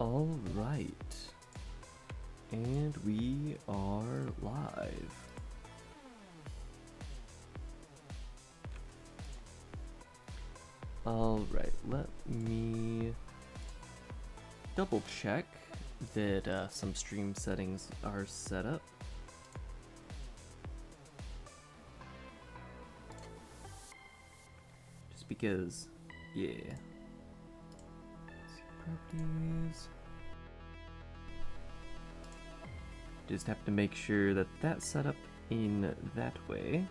All right. And we are live. All right, let me double check that some stream settings are set up. Just because, yeah. Properties. Just have to make sure that that's set up in that way.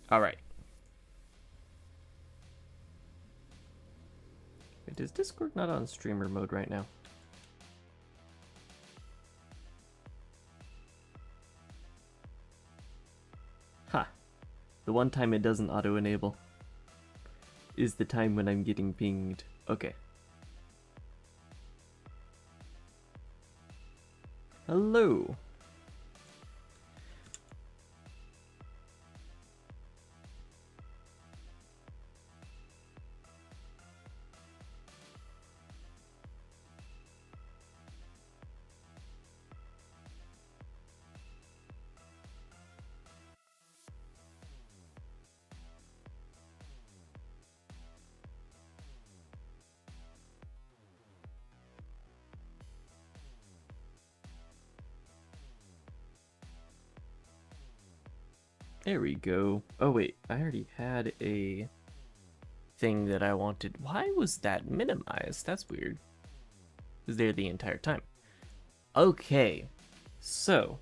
All right. Wait, is Discord not on streamer mode right now? Ha. The one time it doesn't auto-enable is the time when I'm getting pinged. Okay. Hello. There we go. Oh wait, I already had a thing that I wanted. Why was that minimized? That's weird. It was there the entire time. Okay, so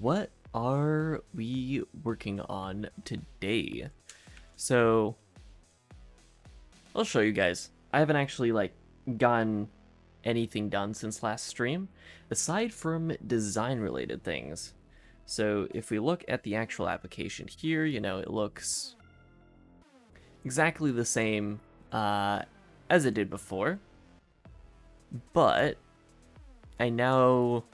what are we working on today? So I'll show you guys. I haven't actually gotten anything done since last stream, aside from design related things. So if we look at the actual application here, you know, it looks exactly the same as it did before. But I now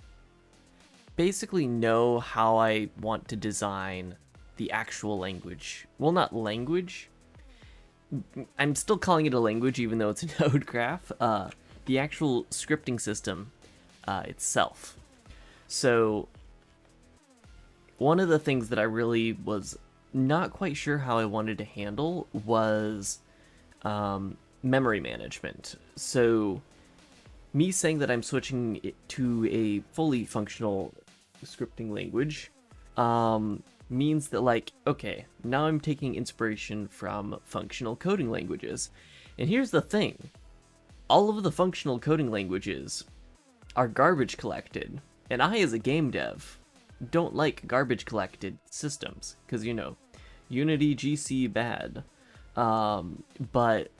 basically know how I want to design the actual language. Well, not language. I'm still calling it a language even though it's a node graph. The actual scripting system itself. So one of the things that I really was not quite sure how I wanted to handle was memory management. So me saying that I'm switching it to a fully functional scripting language means that okay, now I'm taking inspiration from functional coding languages. And here's the thing. All of the functional coding languages are garbage collected. And I, as a game dev, don't like garbage collected systems because, you know, Unity, GC, bad. But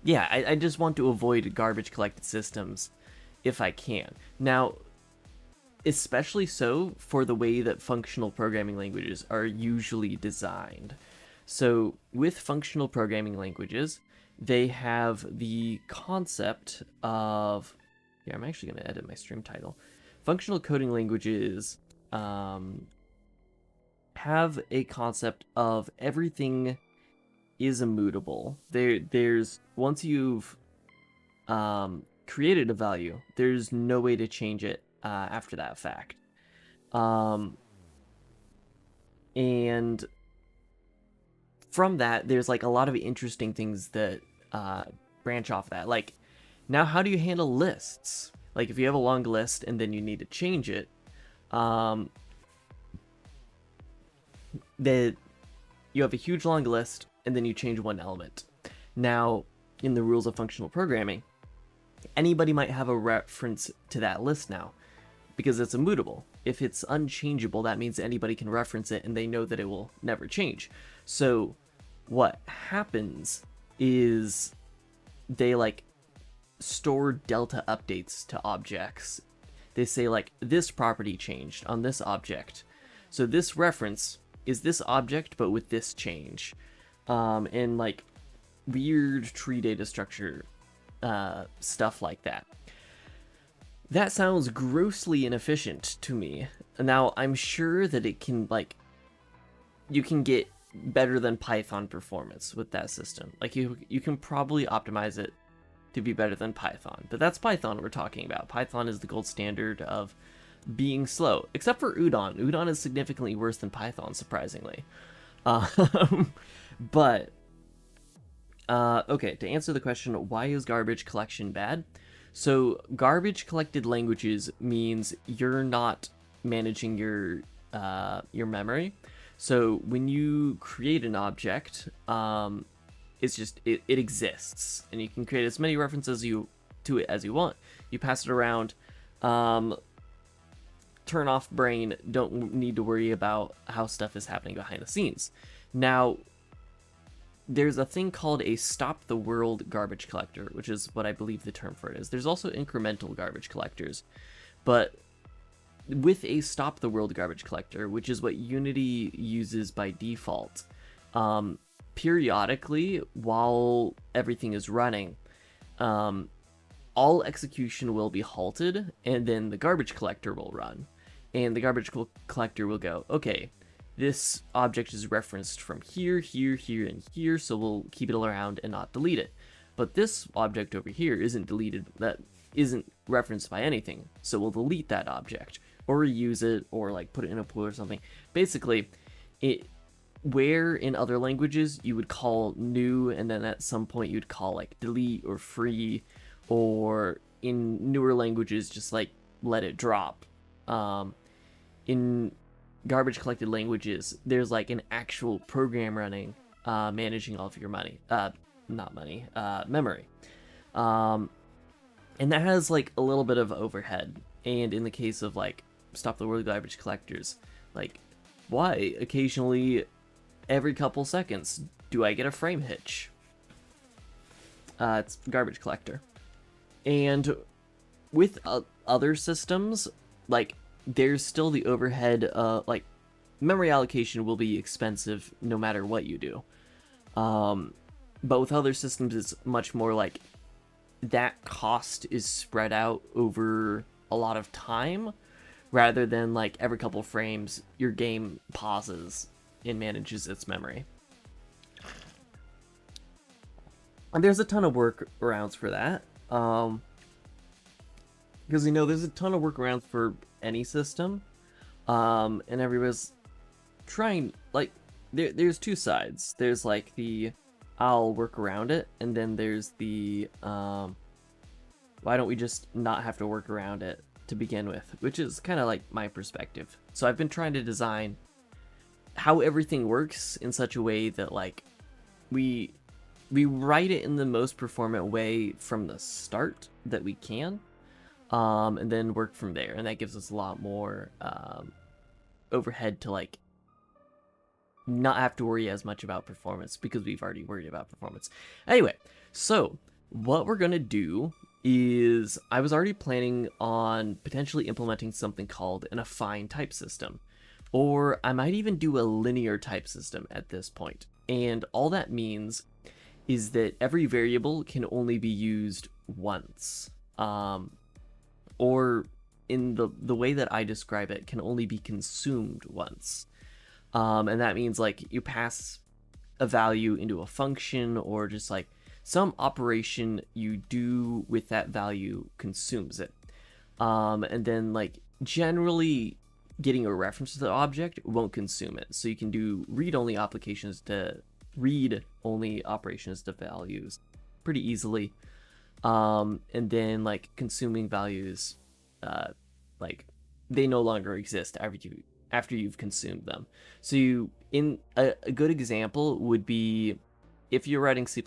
yeah, I just want to avoid garbage collected systems if I can. Now, especially so for the way that functional programming languages are usually designed. So with functional programming languages, they have the concept of, yeah, I'm actually going to edit my stream title. Functional coding languages have a concept of everything is immutable. There's once you've created a value, there's no way to change it after that fact. And from that, there's a lot of interesting things that branch off that. Now, how do you handle lists? If you have a long list and then you need to change it, that you have a huge long list and then you change one element. Now, in the rules of functional programming, anybody might have a reference to that list now because it's immutable. If it's unchangeable, that means anybody can reference it and they know that it will never change. So what happens is they store delta updates to objects. They say this property changed on this object. So this reference is this object but with this change. And weird tree data structure stuff like that. That sounds grossly inefficient to me. Now I'm sure that it can you can get better than Python performance with that system. Like you can probably optimize it to be better than Python, but that's Python we're talking about. Python is the gold standard of being slow, except for Udon. Udon is significantly worse than Python, surprisingly. But okay, to answer the question, why is garbage collection bad? So garbage collected languages means you're not managing your memory. So when you create an object, it's just it exists, and you can create as many references to it as you want. You pass it around. Turn off Brane. Don't need to worry about how stuff is happening behind the scenes. Now, there's a thing called a stop the world garbage collector, which is what I believe the term for it is. There's also incremental garbage collectors, but with a stop the world garbage collector, which is what Unity uses by default, periodically while everything is running, all execution will be halted, and then the garbage collector will run, and the garbage collector will go, okay, this object is referenced from here, here, here, and here, so we'll keep it around and not delete it. But this object over here isn't deleted, that isn't referenced by anything, so we'll delete that object, or reuse it, or like put it in a pool or something. Basically, where in other languages you would call new, and then at some point you'd call like delete or free, or in newer languages just like let it drop. In garbage collected languages, there's like an actual program running, managing all of your memory. And that has like a little bit of overhead. And in the case of like stop the world garbage collectors, like why occasionally every couple seconds do I get a frame hitch? It's garbage collector. And with other systems, like there's still the overhead, like memory allocation will be expensive no matter what you do. But with other systems, it's much more like that cost is spread out over a lot of time, rather than like every couple frames your game pauses and manages its memory. And there's a ton of workarounds for that. Because, you know, there's a ton of workarounds for any system. And everybody's trying, like, there's two sides. There's, like, the, I'll work around it, and then there's the, why don't we just not have to work around it to begin with, which is kind of like my perspective. So I've been trying to design how everything works in such a way that, like, we write it in the most performant way from the start that we can, and then work from there. And that gives us a lot more overhead to, like, not have to worry as much about performance, because we've already worried about performance. Anyway, so what we're gonna do is, I was already planning on potentially implementing something called an affine type system, or I might even do a linear type system at this point. And all that means is that every variable can only be used once, or in the way that I describe it, can only be consumed once. And that means, like, you pass a value into a function, or just like some operation you do with that value consumes it. And then, like, generally getting a reference to the object won't consume it. So you can do read-only operations to values pretty easily. And then, like, consuming values, like, they no longer exist after you've consumed them. So a good example would be if you're writing C++,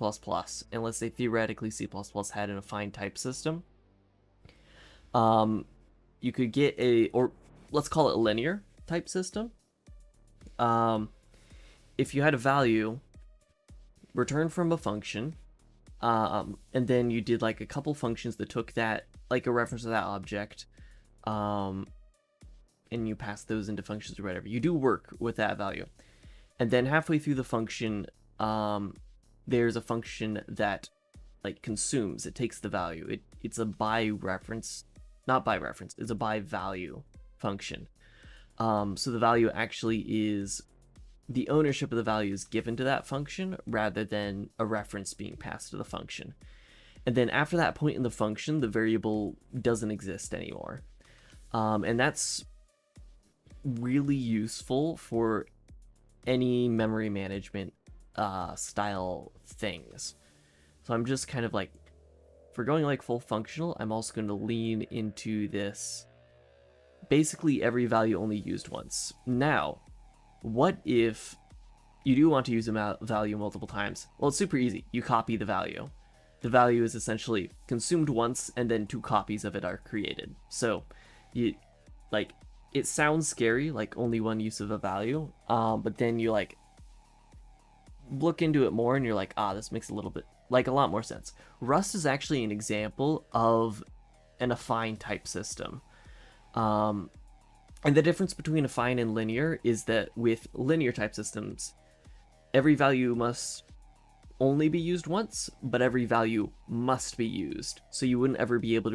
and let's say theoretically C++ had an affine type system, you could get or let's call it a linear type system. If you had a value returned from a function, and then you did like a couple functions that took that, like a reference to that object, and you pass those into functions or whatever. You do work with that value. And then halfway through the function, there's a function that, like, consumes. It takes the value. It's a by reference, not by reference, it's a by value function. So the value actually is the ownership of the value is given to that function rather than a reference being passed to the function. And then after that point in the function, the variable doesn't exist anymore. And that's really useful for any memory management style things. So I'm just kind of like, for going like full functional, I'm also going to lean into this basically every value only used once. Now, what if you do want to use a value multiple times? Well, it's super easy. You copy the value. The value is essentially consumed once, and then 2 copies of it are created. So, you like, it sounds scary, like only one use of a value, but then you like look into it more, and you're like, this makes a lot more sense. Rust is actually an example of an affine type system. And the difference between affine and linear is that with linear type systems, every value must only be used once, but every value must be used. So you wouldn't ever be able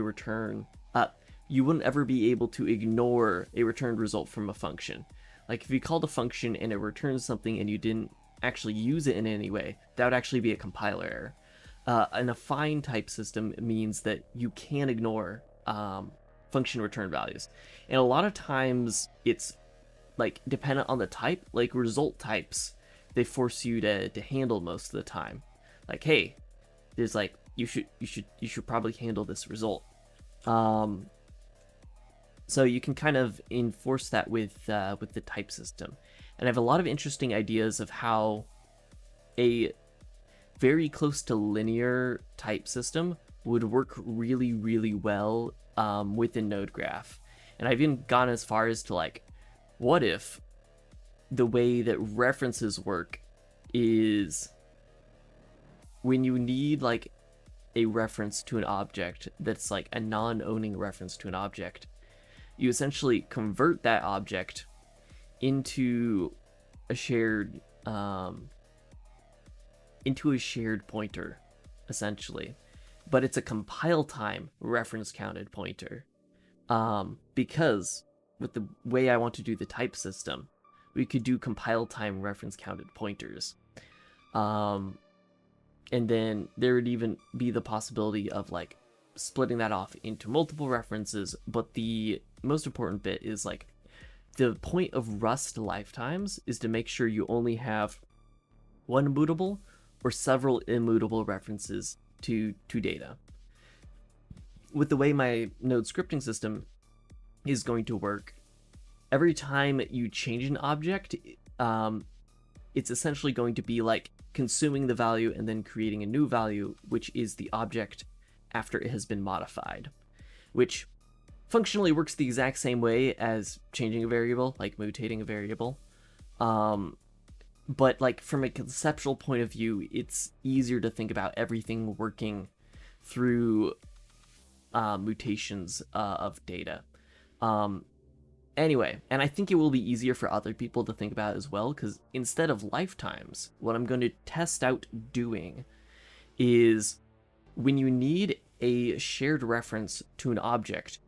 to ignore a returned result from a function. Like if you called a function and it returns something and you didn't actually use it in any way, that would actually be a compiler error. An affine type system means that you can ignore function return values. And a lot of times it's like dependent on the type, like result types, they force you to handle most of the time. Like, hey, there's like, you should probably handle this result. So you can kind of enforce that with the type system. And I have a lot of interesting ideas of how a very close to linear type system would work really, really well within Node Graph. And I've even gone as far as to like, what if the way that references work is when you need like a reference to an object that's like a non-owning reference to an object, you essentially convert that object into a shared pointer, essentially. But it's a compile time reference counted pointer. Because with the way I want to do the type system, we could do compile time reference counted pointers. And then there would even be the possibility of like splitting that off into multiple references. But the most important bit is like the point of Rust lifetimes is to make sure you only have one immutable or several immutable references to data. With the way my node scripting system is going to work, every time you change an object, it's essentially going to be like consuming the value and then creating a new value, which is the object after it has been modified, which functionally works the exact same way as changing a variable, like mutating a variable. But like from a conceptual point of view, it's easier to think about everything working through mutations of data. Anyway, and I think it will be easier for other people to think about as well, because instead of lifetimes, what I'm going to test out doing is when you need a shared reference to an object,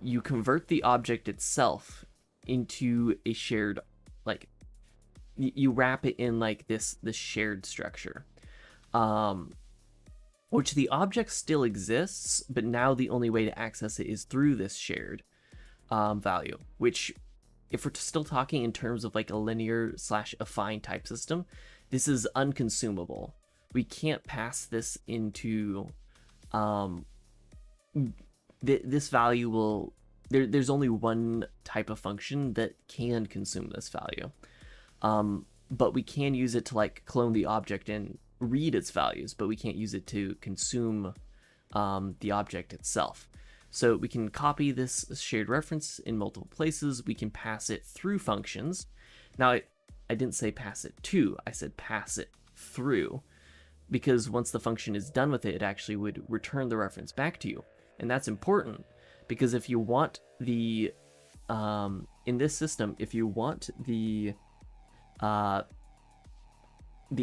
you convert the object itself into a shared, like, you wrap it in like this shared structure, which the object still exists, but now the only way to access it is through this shared value, which if we're still talking in terms of like a linear / affine type system, this is unconsumable. We can't pass this into this value will there's only one type of function that can consume this value. But we can use it to like clone the object and read its values, but we can't use it to consume the object itself. So we can copy this shared reference in multiple places. We can pass it through functions. Now, I didn't say pass it to, I said pass it through, because once the function is done with it, it actually would return the reference back to you. And that's important, because if you want the, in this system, if you want the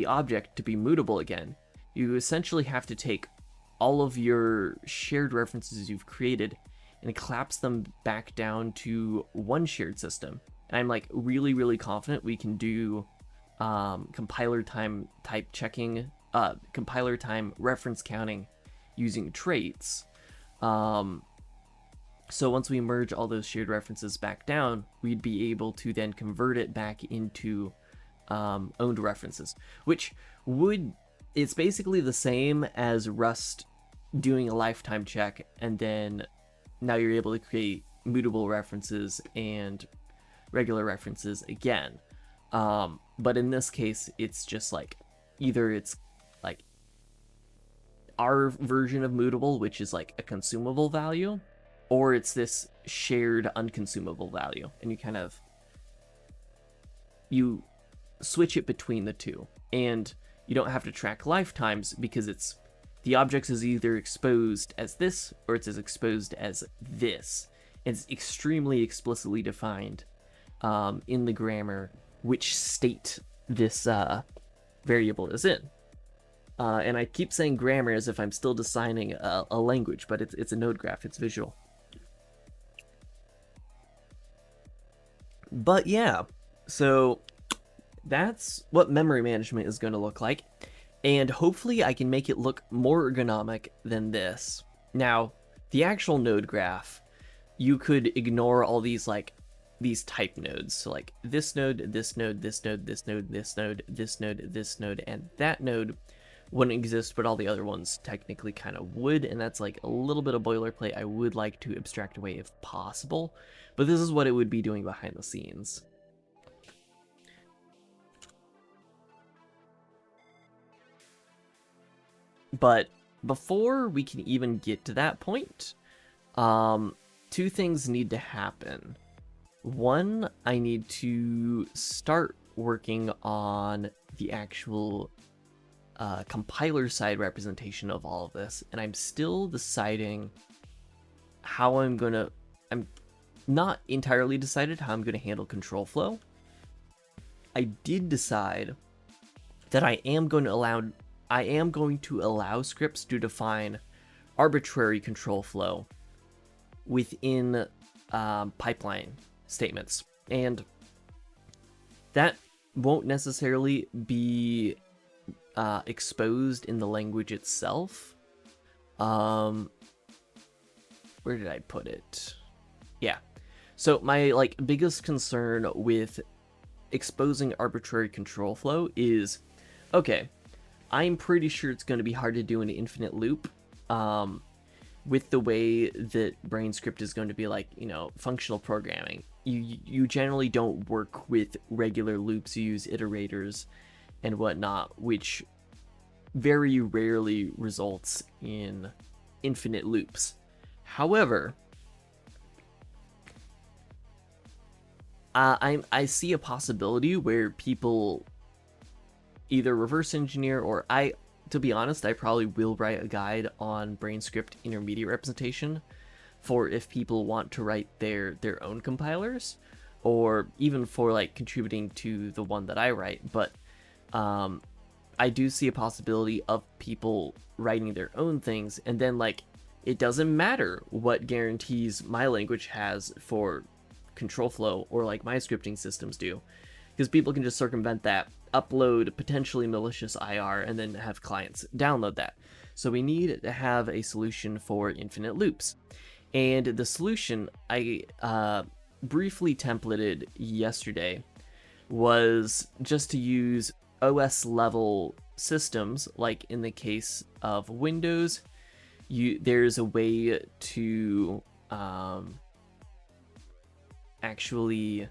object to be mutable again, you essentially have to take all of your shared references you've created and collapse them back down to one shared system. And I'm like really, really confident we can do compiler time type checking, compiler time reference counting using traits. So once we merge all those shared references back down, we'd be able to then convert it back into owned references, which it's basically the same as Rust doing a lifetime check, and then now you're able to create mutable references and regular references again. But in this case, it's just like, either it's like our version of mutable, which is like a consumable value, or it's this shared unconsumable value, and you switch it between the two, and you don't have to track lifetimes because the object is either exposed as this or it's as exposed as this. It's extremely explicitly defined in the grammar which state this variable is in. And I keep saying grammar as if I'm still designing a language, but it's a node graph, it's visual. But yeah, so that's what memory management is going to look like, and hopefully I can make it look more ergonomic than this. Now, the actual node graph, you could ignore all these type nodes, so like this node, this node, this node, this node, this node, this node, this node, and that node wouldn't exist, but all the other ones technically kind of would, and that's like a little bit of boilerplate I would like to abstract away if possible, but this is what it would be doing behind the scenes. But before we can even get to that point, two things need to happen. One, I need to start working on the actual compiler side representation of all of this, and I'm still deciding how I'm not entirely decided how I'm gonna handle control flow. I did decide that I am going to allow scripts to define arbitrary control flow within pipeline statements, and that won't necessarily be exposed in the language itself. Where did I put it? Yeah. So my biggest concern with exposing arbitrary control flow is, okay, I'm pretty sure it's going to be hard to do an infinite loop with the way that Brane script is going to be functional programming. You generally don't work with regular loops, you use iterators and whatnot, which very rarely results in infinite loops. However, I see a possibility where people either reverse engineer, or to be honest, I probably will write a guide on Brane script intermediate representation for if people want to write their own compilers, or even for contributing to the one that I write. But I do see a possibility of people writing their own things, and then it doesn't matter what guarantees my language has for control flow or my scripting systems do, because people can just circumvent that, upload potentially malicious IR, and then have clients download that. So we need to have a solution for infinite loops. And the solution I briefly templated yesterday was just to use OS level systems. Like in the case of Windows, there's a way to actually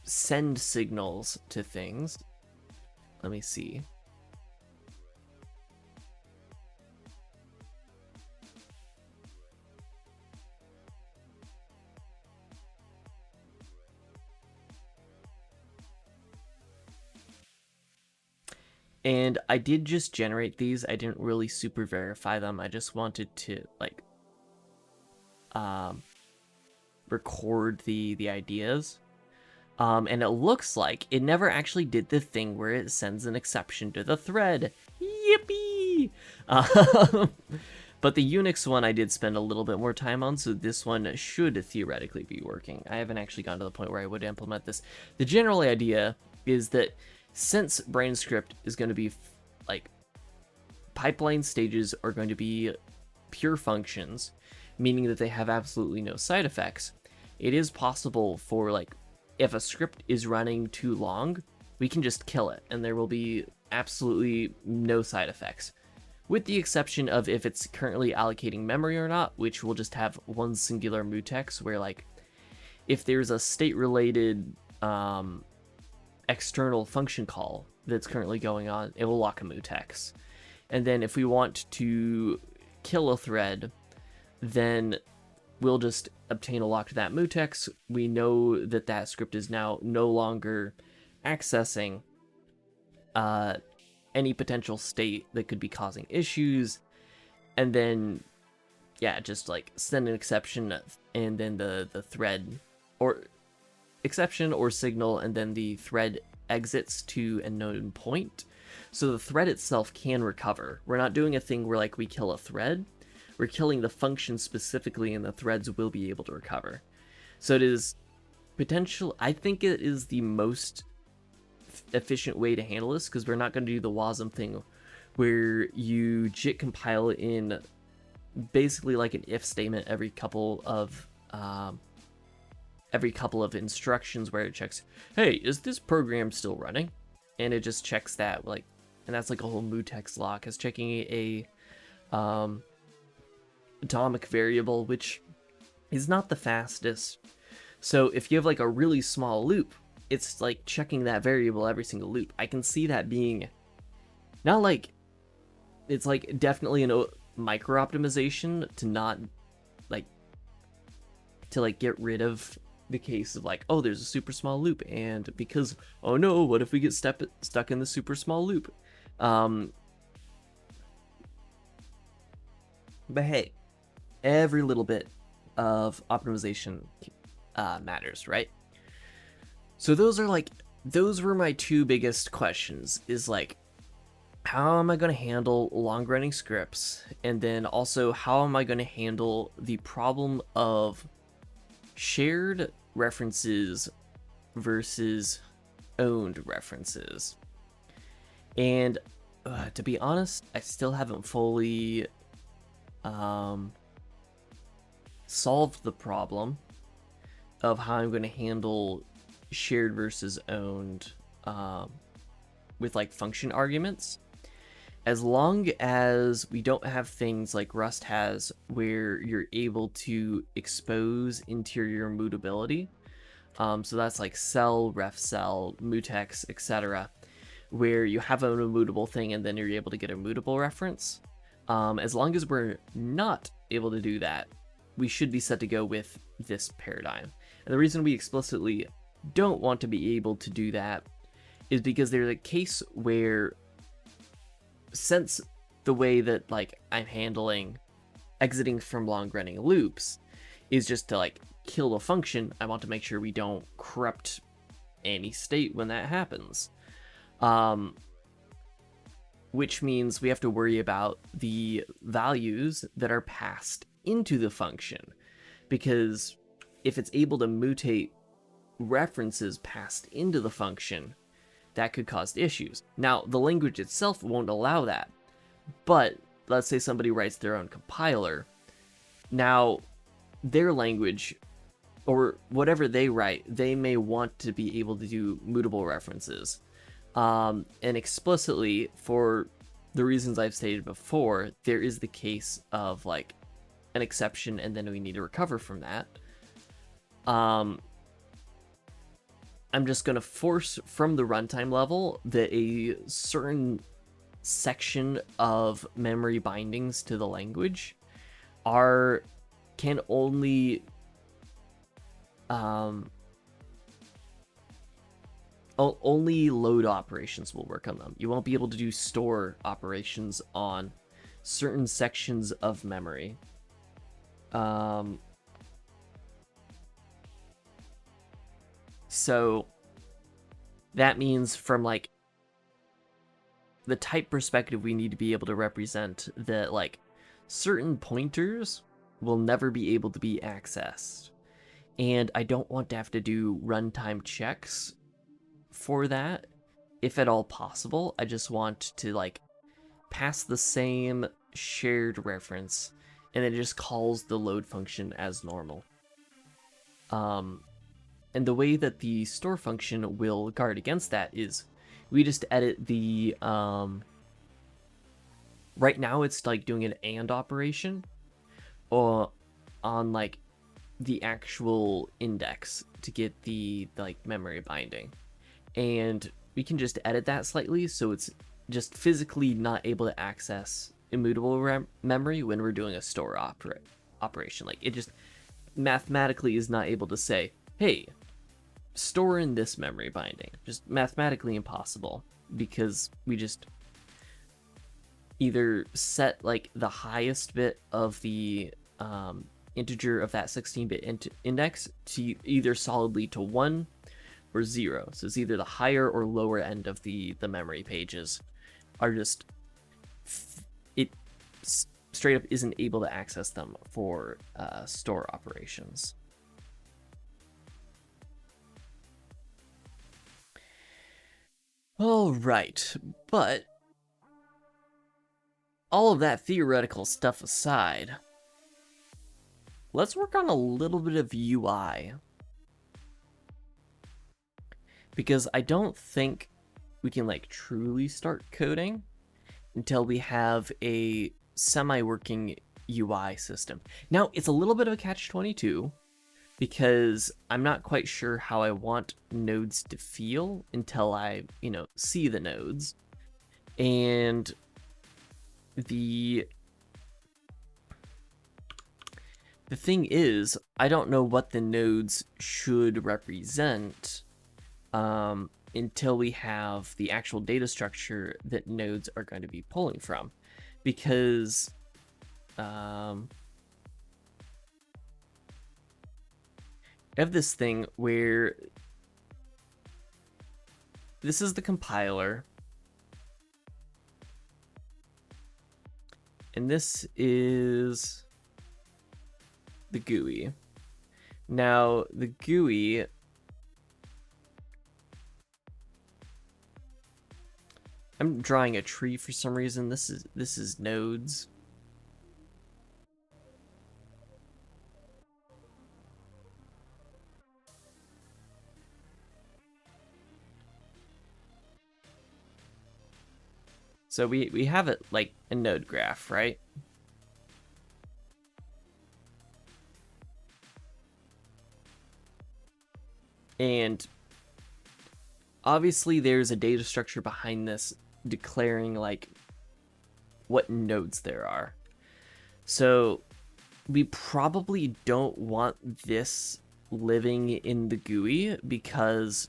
send signals to things. Let me see. And I did just generate these. I didn't really super verify them. I just wanted to record the ideas. And it looks like it never actually did the thing where it sends an exception to the thread. Yippee! But the Unix one I did spend a little bit more time on, so this one should theoretically be working. I haven't actually gotten to the point where I would implement this. The general idea is that since Brane script is going to be like pipeline stages are going to be pure functions, meaning that they have absolutely no side effects, it is possible for like if a script is running too long, we can just kill it and there will be absolutely no side effects, with the exception of if it's currently allocating memory or not, which will just have one singular mutex where like if there's a state related external function call that's currently going on, it will lock a mutex. And then if we want to kill a thread, then we'll just obtain a lock to that mutex. We know that that script is now no longer accessing any potential state that could be causing issues. And then, yeah, just like send an exception and then the thread, or exception or signal, and then the thread exits to a known point. So the thread itself can recover. We're not doing a thing where like we kill a thread. We're killing the function specifically, and the threads will be able to recover. So it is potential. I think it is the most efficient way to handle this, because we're not going to do the WASM thing where you JIT compile in basically like an if statement every couple of instructions, where it checks, hey, is this program still running? And it just checks that, like, and that's like a whole mutex lock. It's checking a atomic variable, which is not the fastest. So if you have like a really small loop, it's like checking that variable every single loop. I can see that being not like, it's like definitely a micro optimization to not like, to like get rid of the case of like, oh, there's a super small loop, and because, oh no, what if we get stuck in the super small loop? But hey, every little bit of optimization matters, right? So those were my two biggest questions, is like, how am I going to handle long running scripts? And then also, how am I going to handle the problem of shared references versus owned references? And to be honest, I still haven't fully solved the problem of how I'm going to handle shared versus owned with like function arguments. As long as we don't have things like Rust has, where you're able to expose interior mutability, so that's like cell, ref cell, mutex, etc., where you have an immutable thing and then you're able to get a mutable reference. As long as we're not able to do that, we should be set to go with this paradigm. And the reason we explicitly don't want to be able to do that is because there's a case where, since the way that like I'm handling exiting from long running loops is just to like kill a function, I want to make sure we don't corrupt any state when that happens. Which means we have to worry about the values that are passed into the function, because if it's able to mutate references passed into the function, that could cause issues. Now, the language itself won't allow that, but let's say somebody writes their own compiler. Now, their language, or whatever they write, they may want to be able to do mutable references. And explicitly, for the reasons I've stated before, there is the case of like an exception, and then we need to recover from that. I'm just going to force from the runtime level that a certain section of memory bindings to the language can only only load operations will work on them. You won't be able to do store operations on certain sections of memory. So that means, from like the type perspective, we need to be able to represent that like certain pointers will never be able to be accessed. And I don't want to have to do runtime checks for that, if at all possible. I just want to like pass the same shared reference, and it just calls the load function as normal. And the way that the store function will guard against that is we just edit the, right now it's like doing an AND operation or on like the actual index to get the like memory binding. And we can just edit that slightly so it's just physically not able to access immutable memory when we're doing a store operation. Like it just mathematically is not able to say, hey, store in this memory binding. Just mathematically impossible, because we just either set like the highest bit of the integer of that 16-bit index to either solidly to 1 or 0. So it's either the higher or lower end of the memory pages are just, it straight up isn't able to access them for store operations. All right, but all of that theoretical stuff aside, let's work on a little bit of UI. Because I don't think we can like truly start coding until we have a semi-working UI system. Now, it's a little bit of a catch-22 because I'm not quite sure how I want nodes to feel until I, see the nodes. And the thing is, I don't know what the nodes should represent until we have the actual data structure that nodes are going to be pulling from. Because I have this thing where this is the compiler, and this is the GUI. Now, the GUI, I'm drawing a tree for some reason. This is nodes. So we have it like a node graph, right? And obviously there's a data structure behind this declaring like what nodes there are. So we probably don't want this living in the GUI because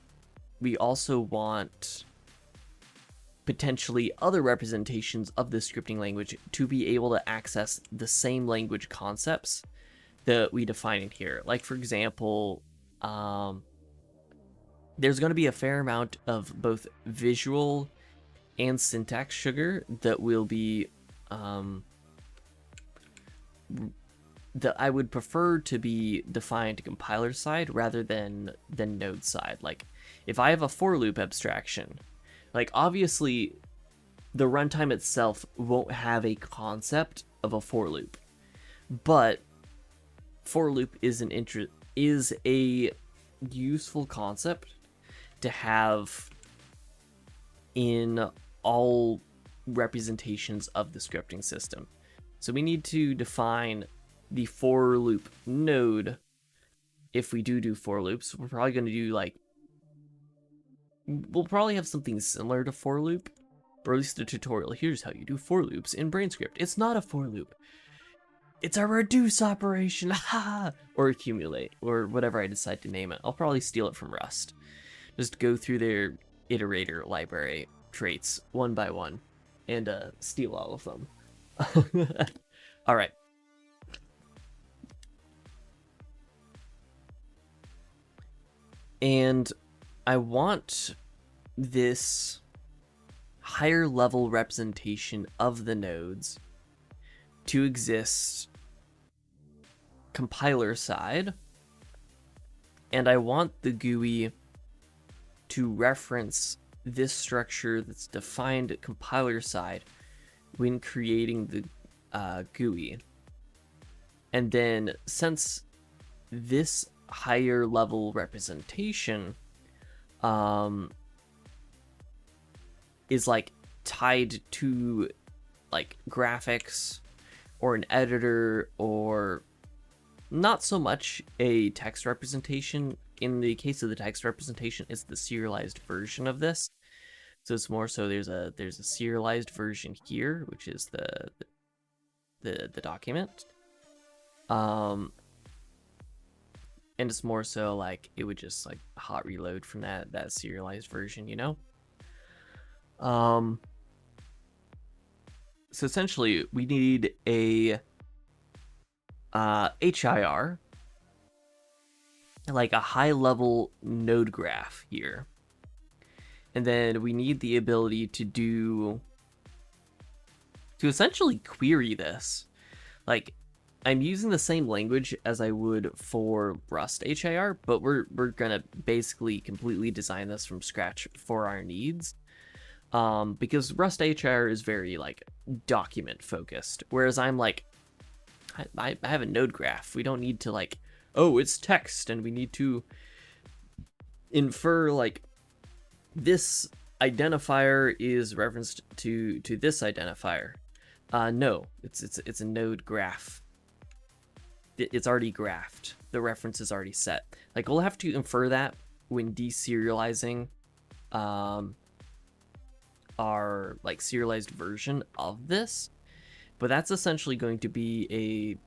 we also want potentially other representations of the scripting language to be able to access the same language concepts that we define in here. Like, for example, there's going to be a fair amount of both visual and syntax sugar that will be that I would prefer to be defined compiler side rather than node side. Like, if I have a for loop abstraction, like, obviously the runtime itself won't have a concept of a for loop, but for loop is a useful concept to have in all representations of the scripting system. So we need to define the for loop node. If we do for loops, we're probably going to do like, we'll probably have something similar to for loop, or at least a tutorial. Here's how you do for loops in Brane script. It's not a for loop. It's a reduce operation, ha! Or accumulate, or whatever I decide to name it. I'll probably steal it from Rust. Just go through their iterator library traits one by one and steal all of them. All right. And I want this higher level representation of the nodes to exist compiler side, and I want the GUI to reference this structure that's defined compiler side when creating the GUI. And then since this higher level representation is like tied to like graphics or an editor, or not so much a text representation. In the case of the text representation, it's the serialized version of this. So it's more so there's a serialized version here, which is the document. And it's more so like it would just like hot reload from that serialized version, you know? So essentially we need a HIR, like a high level node graph here. And then we need the ability to essentially query this. Like, I'm using the same language as I would for Rust HIR, but we're gonna basically completely design this from scratch for our needs. Because Rust HIR is very like document focused, whereas I'm like, I have a node graph. We don't need to like, oh, it's text and we need to infer like this identifier is referenced to this identifier. No, it's a node graph. It's already graphed. The reference is already set. Like, we'll have to infer that when deserializing our like serialized version of this, but that's essentially going to be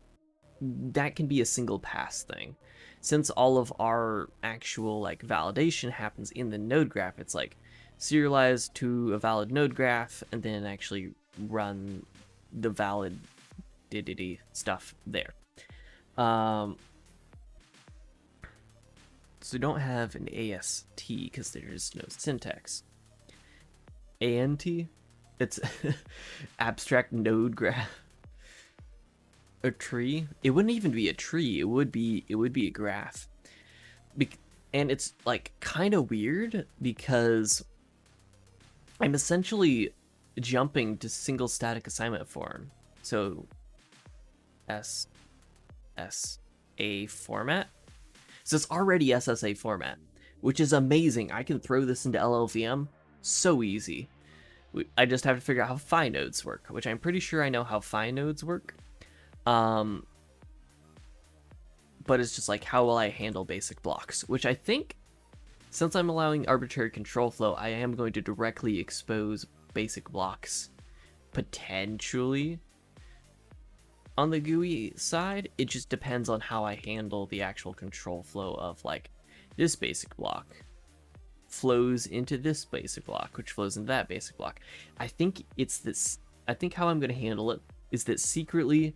that can be a single pass thing. Since all of our actual like validation happens in the node graph, it's like serialized to a valid node graph and then actually run the valid stuff there. So we don't have an AST because there's no syntax. ANT, it's abstract node graph. A tree? It wouldn't even be a tree. It would be a graph. And it's like kind of weird because I'm essentially jumping to single static assignment form. So SSA format. So it's already SSA format, which is amazing. I can throw this into LLVM so easy. I just have to figure out how phi nodes work, which I'm pretty sure I know how phi nodes work. But it's just like, how will I handle basic blocks? Which I think, since I'm allowing arbitrary control flow, I am going to directly expose basic blocks, potentially, on the GUI side. It just depends on how I handle the actual control flow of, like, this basic block flows into this basic block, which flows into that basic block. I think it's this. I think how I'm going to handle it is that secretly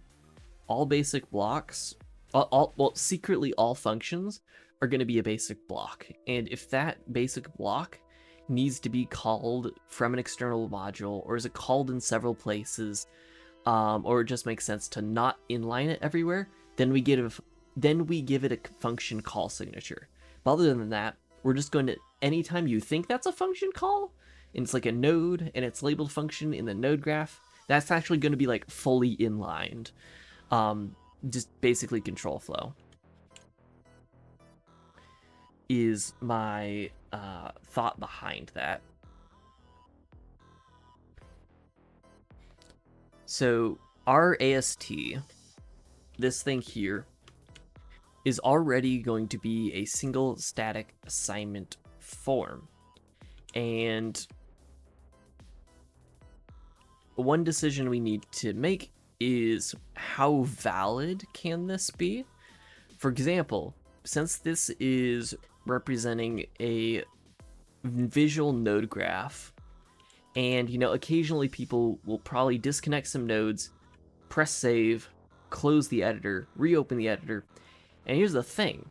all basic blocks, secretly all functions are going to be a basic block. And if that basic block needs to be called from an external module, or is it called in several places, or it just makes sense to not inline it everywhere, then we give it a function call signature. But other than that, we're just going to, anytime you think that's a function call, and it's like a node, and it's labeled function in the node graph, that's actually going to be like fully inlined. Just basically control flow is my thought behind that. So our AST, this thing here, is already going to be a single static assignment form. And one decision we need to make is how valid can this be? For example, since this is representing a visual node graph, and you know, occasionally people will probably disconnect some nodes, press save, close the editor, reopen the editor. And here's the thing,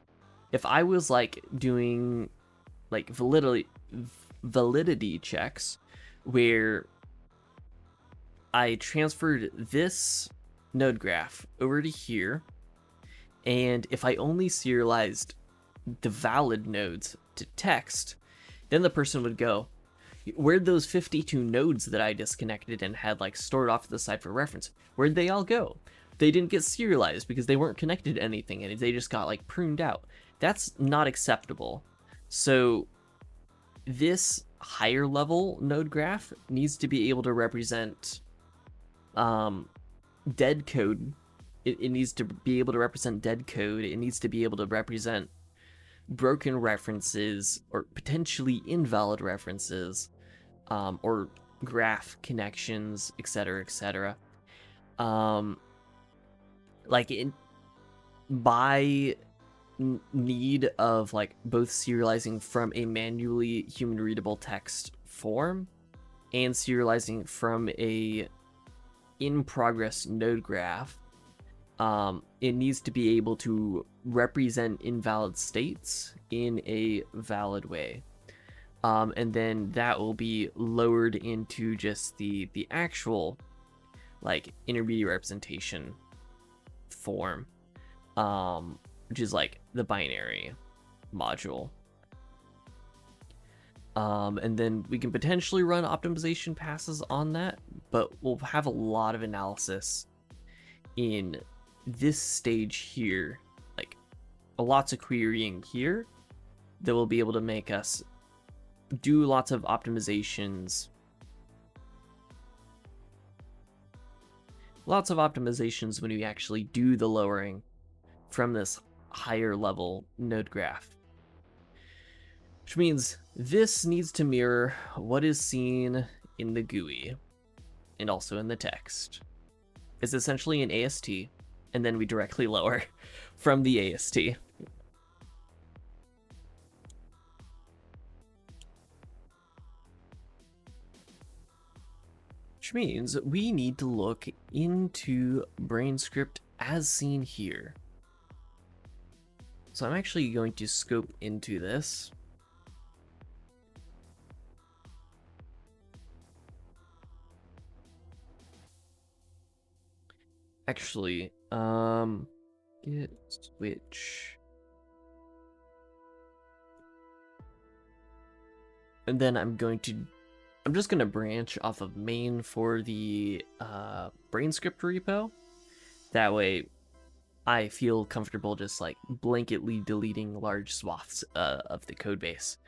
if I was like doing like validity checks where I transferred this node graph over to here, and if I only serialized the valid nodes to text, Then the person would go, where'd those 52 nodes that I disconnected and had like stored off to the side for reference, where'd they all go? They didn't get serialized because they weren't connected to anything and they just got like pruned out. That's not acceptable. So this higher level node graph needs to be able to represent dead code. It needs to be able to represent dead code. It needs to be able to represent broken references or potentially invalid references, or graph connections, etc., etc. Like by need of like both serializing from a manually human readable text form and serializing from a in progress node graph, it needs to be able to represent invalid states in a valid way. And then that will be lowered into just the actual like intermediate representation form, which is like the binary module. And then we can potentially run optimization passes on that, but we'll have a lot of analysis in this stage here, like lots of querying here that will be able to make us do lots of optimizations. Lots of optimizations when we actually do the lowering from this higher level node graph. Which means this needs to mirror what is seen in the GUI and also in the text. It's essentially an AST, and then we directly lower from the AST. Which means we need to look into Brane script as seen here. So I'm actually going to scope into this. Actually, git switch. And then I'm just going to branch off of main for the Brane script repo. That way I feel comfortable just like blanketly deleting large swaths of the code base.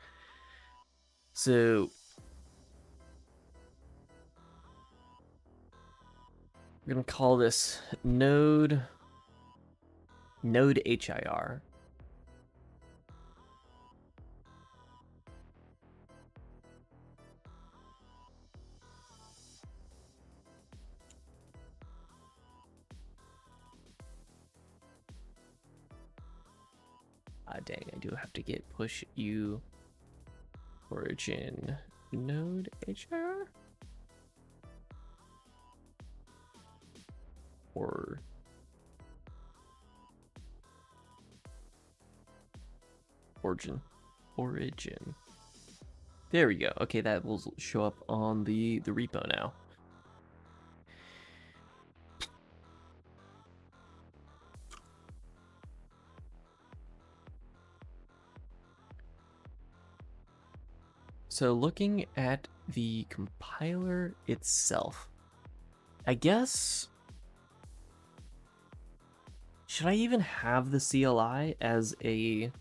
So we're going to call this node HIR. Dang, I do have to get push u origin node HIR. Or origin. There we go. Okay, that will show up on the repo now. So looking at the compiler itself, I guess, should I even have the CLI as a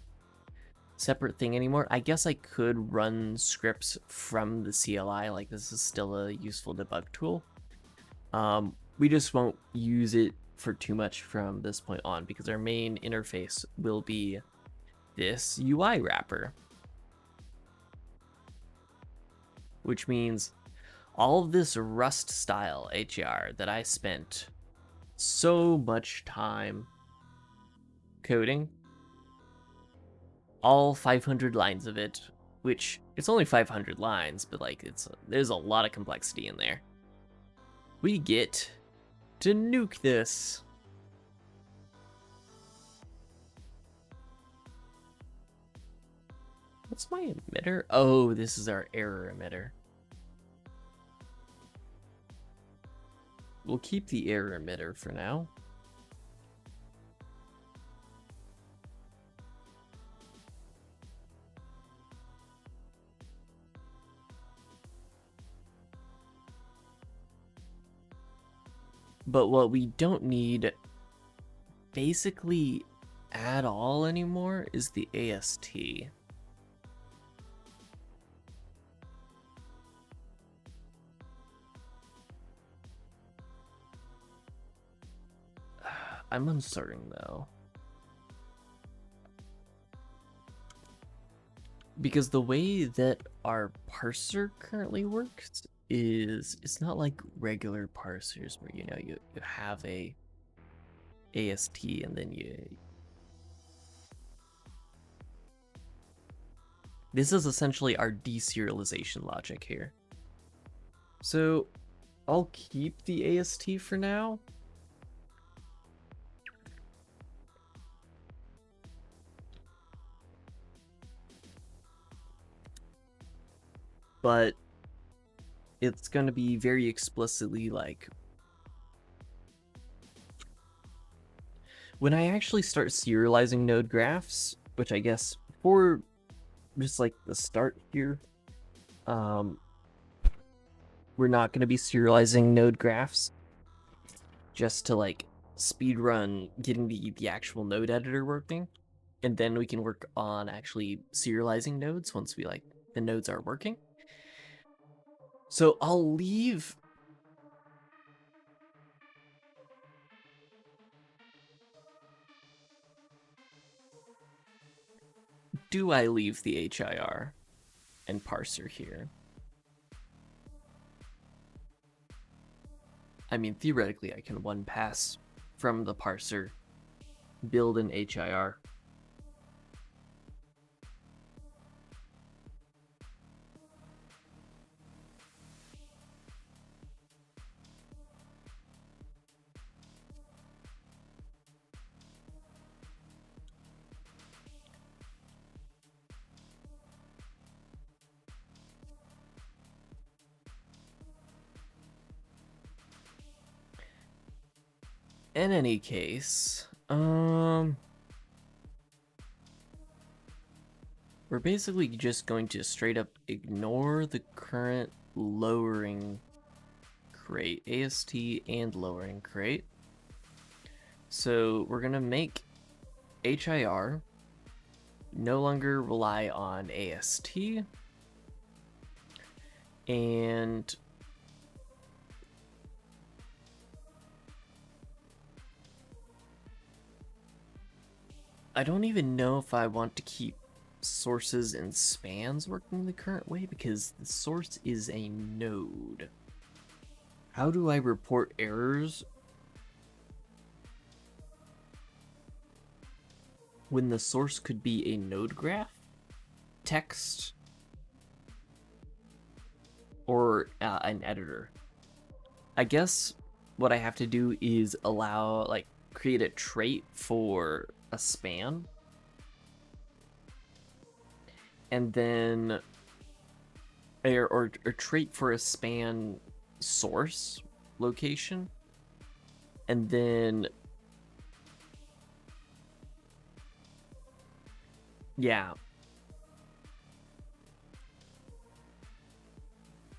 separate thing anymore? I guess I could run scripts from the CLI, like this is still a useful debug tool. We just won't use it for too much from this point on because our main interface will be this UI wrapper. Which means all of this Rust style HER that I spent so much time coding, all 500 lines of it, which it's only 500 lines, but like there's a lot of complexity in there. We get to nuke this. What's my emitter? Oh, this is our error emitter. We'll keep the error emitter for now. But what we don't need basically at all anymore is the AST. I'm uncertain though. Because the way that our parser currently works is it's not like regular parsers where you have a AST and then this is essentially our deserialization logic here. So I'll keep the AST for now. But it's going to be very explicitly like when I actually start serializing node graphs, which I guess for just like the start here, we're not going to be serializing node graphs just to like speed run getting the actual node editor working, and then we can work on actually serializing nodes once we like the nodes are working. So I'll leave do I leave the HIR and parser here? I mean, theoretically, I can one pass from the parser, build an HIR. In any case, we're basically just going to straight up ignore the current lowering crate, AST and lowering crate. So we're gonna make HIR no longer rely on AST, and I don't even know if I want to keep sources and spans working the current way because the source is a node. How do I report errors when the source could be a node graph, text, or an editor? I guess what I have to do is create a trait for a span, and then or trait for a span source location, and then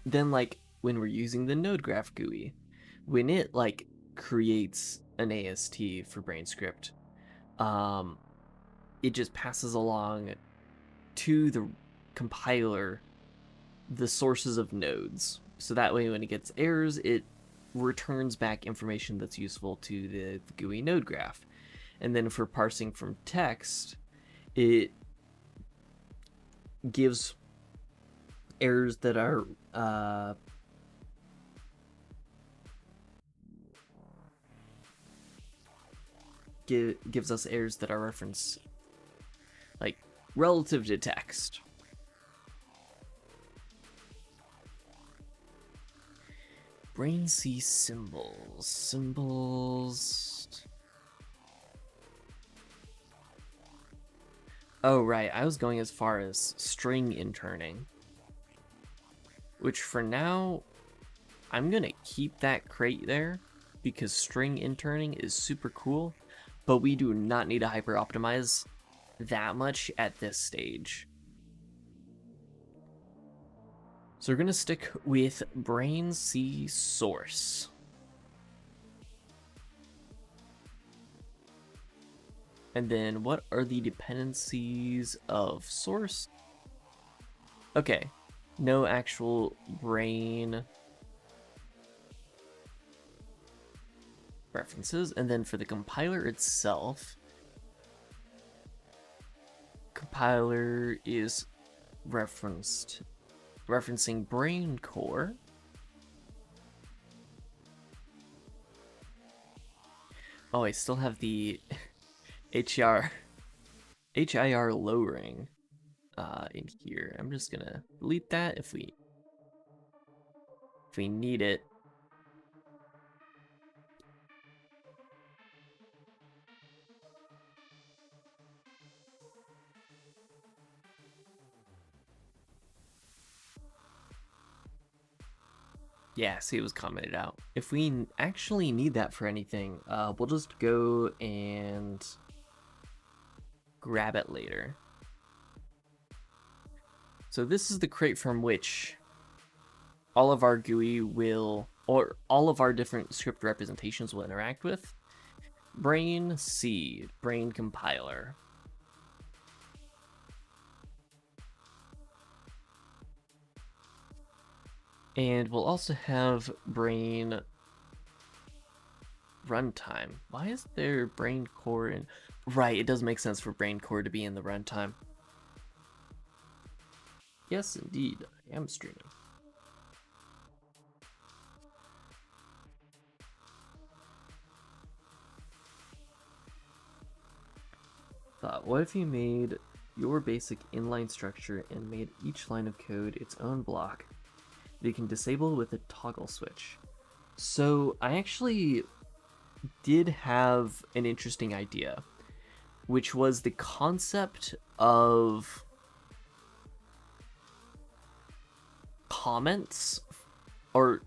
then like when we're using the node graph GUI, when it like creates an AST for Brane script, it just passes along to the compiler the sources of nodes. So that way when it gets errors, it returns back information that's useful to the GUI node graph. And then for parsing from text, it gives errors that are gives us errors that are referenced like relative to text. Brane sees symbols. Oh right, I was going as far as string interning, which for now I'm gonna keep that crate there because string interning is super cool, but we do not need to hyper optimize that much at this stage. So we're gonna stick with Brane C source. And then what are the dependencies of source? Okay, no actual Brane references. And then for the compiler itself, compiler is referencing Brane core. Oh, I still have the HIR lowering in here. I'm just gonna delete that if we need it. Yeah, see, it was commented out. If we actually need that for anything, we'll just go and grab it later. So this is the crate from which all of our GUI will, or all of our different script representations will interact with. Brane seed, Brane compiler. And we'll also have Brane runtime. Why is there Brane core in? Right, it does make sense for Brane core to be in the runtime. Yes, indeed, I am streaming. Thought, what if you made your basic inline structure and made each line of code its own block that you can disable with a toggle switch? So I actually did have an interesting idea, which was the concept of comments or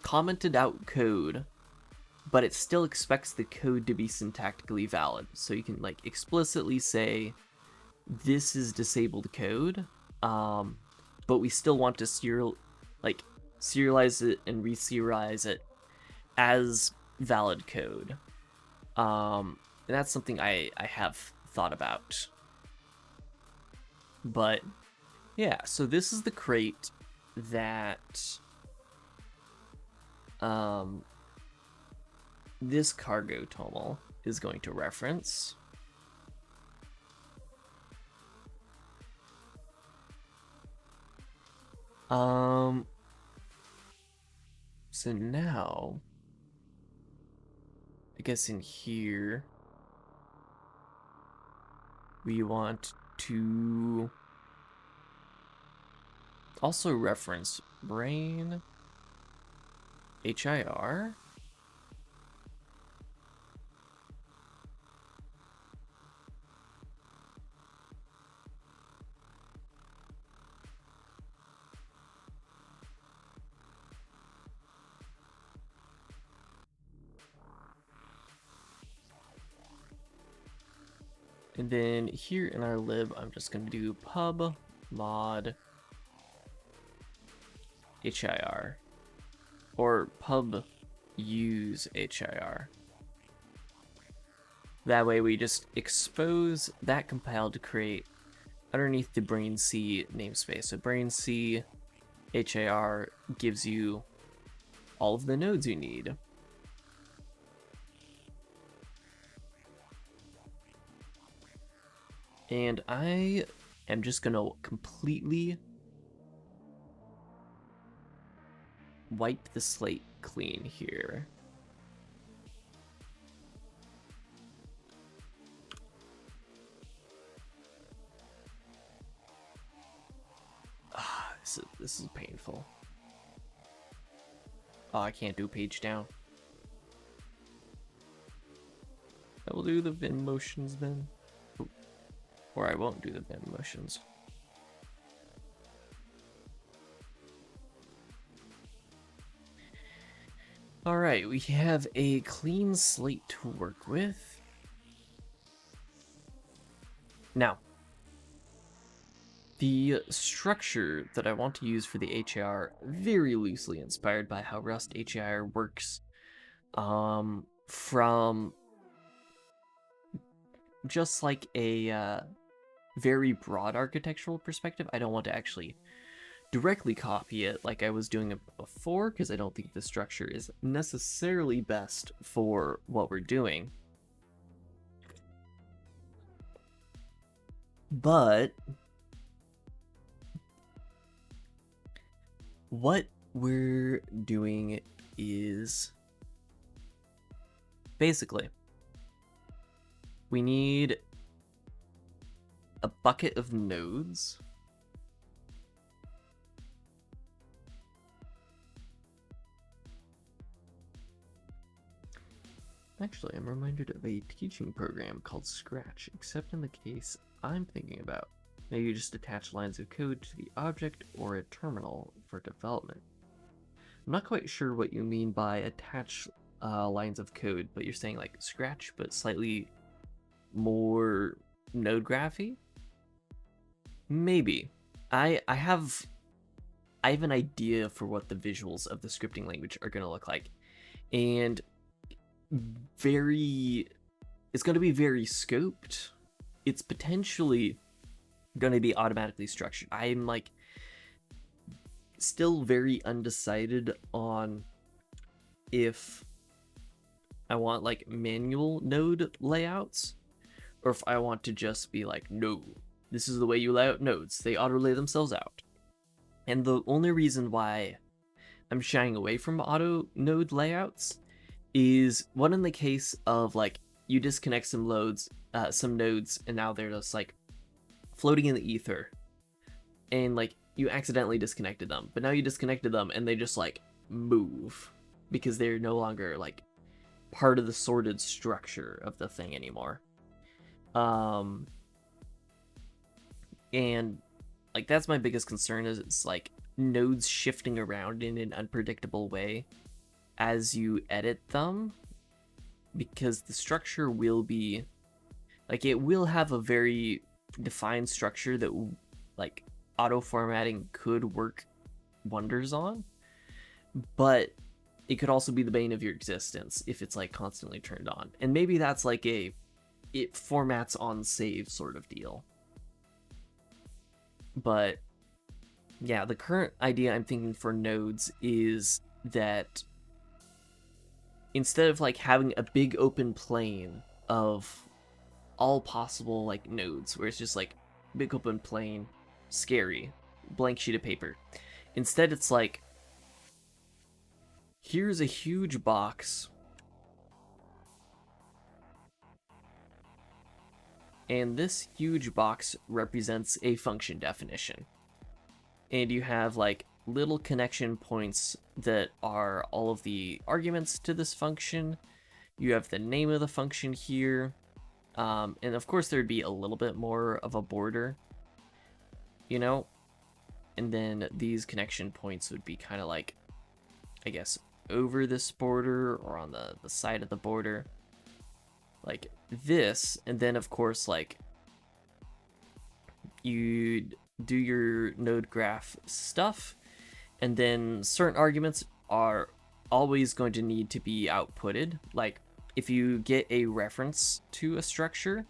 commented out code, but it still expects the code to be syntactically valid. So you can like explicitly say this is disabled code, but we still want to serialize it and reserialize it as valid code. And that's something I have thought about. But yeah, so this is the crate that this cargo toml is going to reference. So now, I guess in here, we want to also reference Brane HIR. And then here in our lib, I'm just going to do pub mod HIR or pub use HIR. That way we just expose that compile to create underneath the Brane C namespace. So Brane C HIR gives you all of the nodes you need. And I am just gonna completely wipe the slate clean here. This is painful. Oh, I can't do page down. I will do the Vim motions then. Or I won't do the Vim motions. Alright, we have a clean slate to work with. Now, the structure that I want to use for the HIR, very loosely inspired by how Rust HIR works from just like a very broad architectural perspective. I don't want to actually directly copy it like I was doing it before, because I don't think the structure is necessarily best for what we're doing. But what we're doing is basically we need a bucket of nodes. Actually, I'm reminded of a teaching program called Scratch, except in the case I'm thinking about. Maybe you just attach lines of code to the object or a terminal for development. I'm not quite sure what you mean by attach lines of code, but you're saying like Scratch, but slightly more node graphy? Maybe. I have an idea for what the visuals of the scripting language are going to look like. And it's going to be very scoped. It's potentially going to be automatically structured. I'm like still very undecided on if I want like manual node layouts or if I want to just be like, no, this is the way you lay out nodes. They auto lay themselves out. And the only reason why I'm shying away from auto node layouts is one in the case of like you disconnect some nodes, and now they're just like floating in the ether, and like you accidentally disconnected them, but now you disconnected them and they just like move because they're no longer like part of the sorted structure of the thing anymore. And like that's my biggest concern, is it's like nodes shifting around in an unpredictable way as you edit them, because the structure will be like, it will have a very defined structure that like auto formatting could work wonders on, but it could also be the bane of your existence if it's like constantly turned on. And maybe that's like it formats on save sort of deal. But yeah, the current idea I'm thinking for nodes is that instead of like having a big open plane of all possible like nodes where it's just like big open plane, scary, blank sheet of paper, instead it's like, here's a huge box and this huge box represents a function definition, and you have like little connection points that are all of the arguments to this function. You have the name of the function here, and of course there'd be a little bit more of a border, you know, and then these connection points would be kind of like, I guess, over this border or on the side of the border, like this. And then of course like you do your node graph stuff, and then certain arguments are always going to need to be outputted. Like if you get a reference to a structure,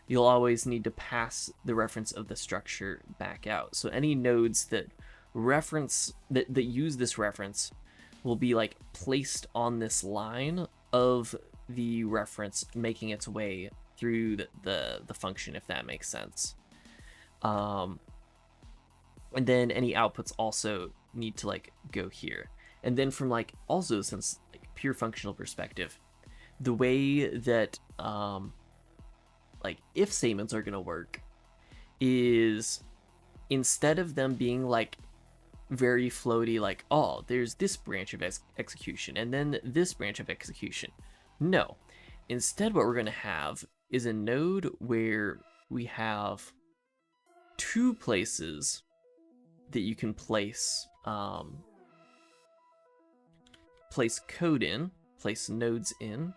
you'll always need to pass the reference of the structure back out. So any nodes that reference that use this reference will be like placed on this line of the reference, making its way through the function, if that makes sense. And then any outputs also need to like go here. And then from like also, since like pure functional perspective, the way that like if statements are gonna work is, instead of them being like very floaty, like, oh, there's this branch of execution and then this branch of execution. No, instead what we're gonna have is a node where we have two places that you can place code in, place nodes in.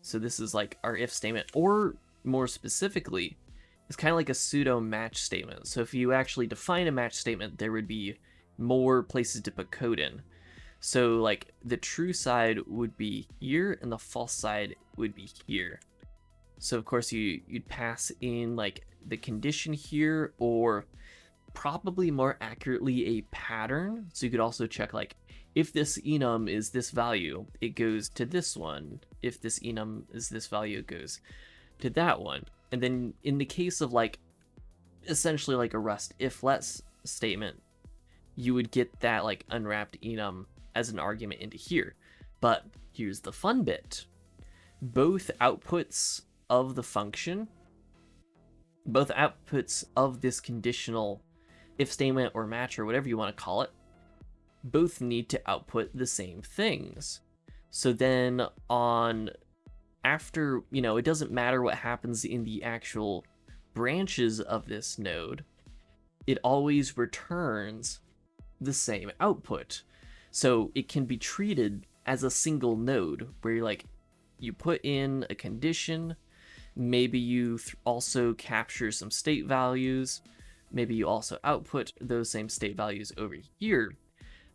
So this is like our if statement, or more specifically, it's kind of like a pseudo match statement. So if you actually define a match statement, there would be more places to put code in. So like the true side would be here and the false side would be here. So of course you'd pass in like the condition here, or probably more accurately a pattern. So you could also check like if this enum is this value, it goes to this one. If this enum is this value, it goes to that one. And then in the case of like essentially like a Rust if-less statement, you would get that like unwrapped enum as an argument into here. But here's the fun bit. Both outputs of the function, both outputs of this conditional if statement or match or whatever you want to call it, both need to output the same things. So then after, it doesn't matter what happens in the actual branches of this node, it always returns the same output. So it can be treated as a single node where you're like, you put in a condition, maybe you also capture some state values, maybe you also output those same state values over here,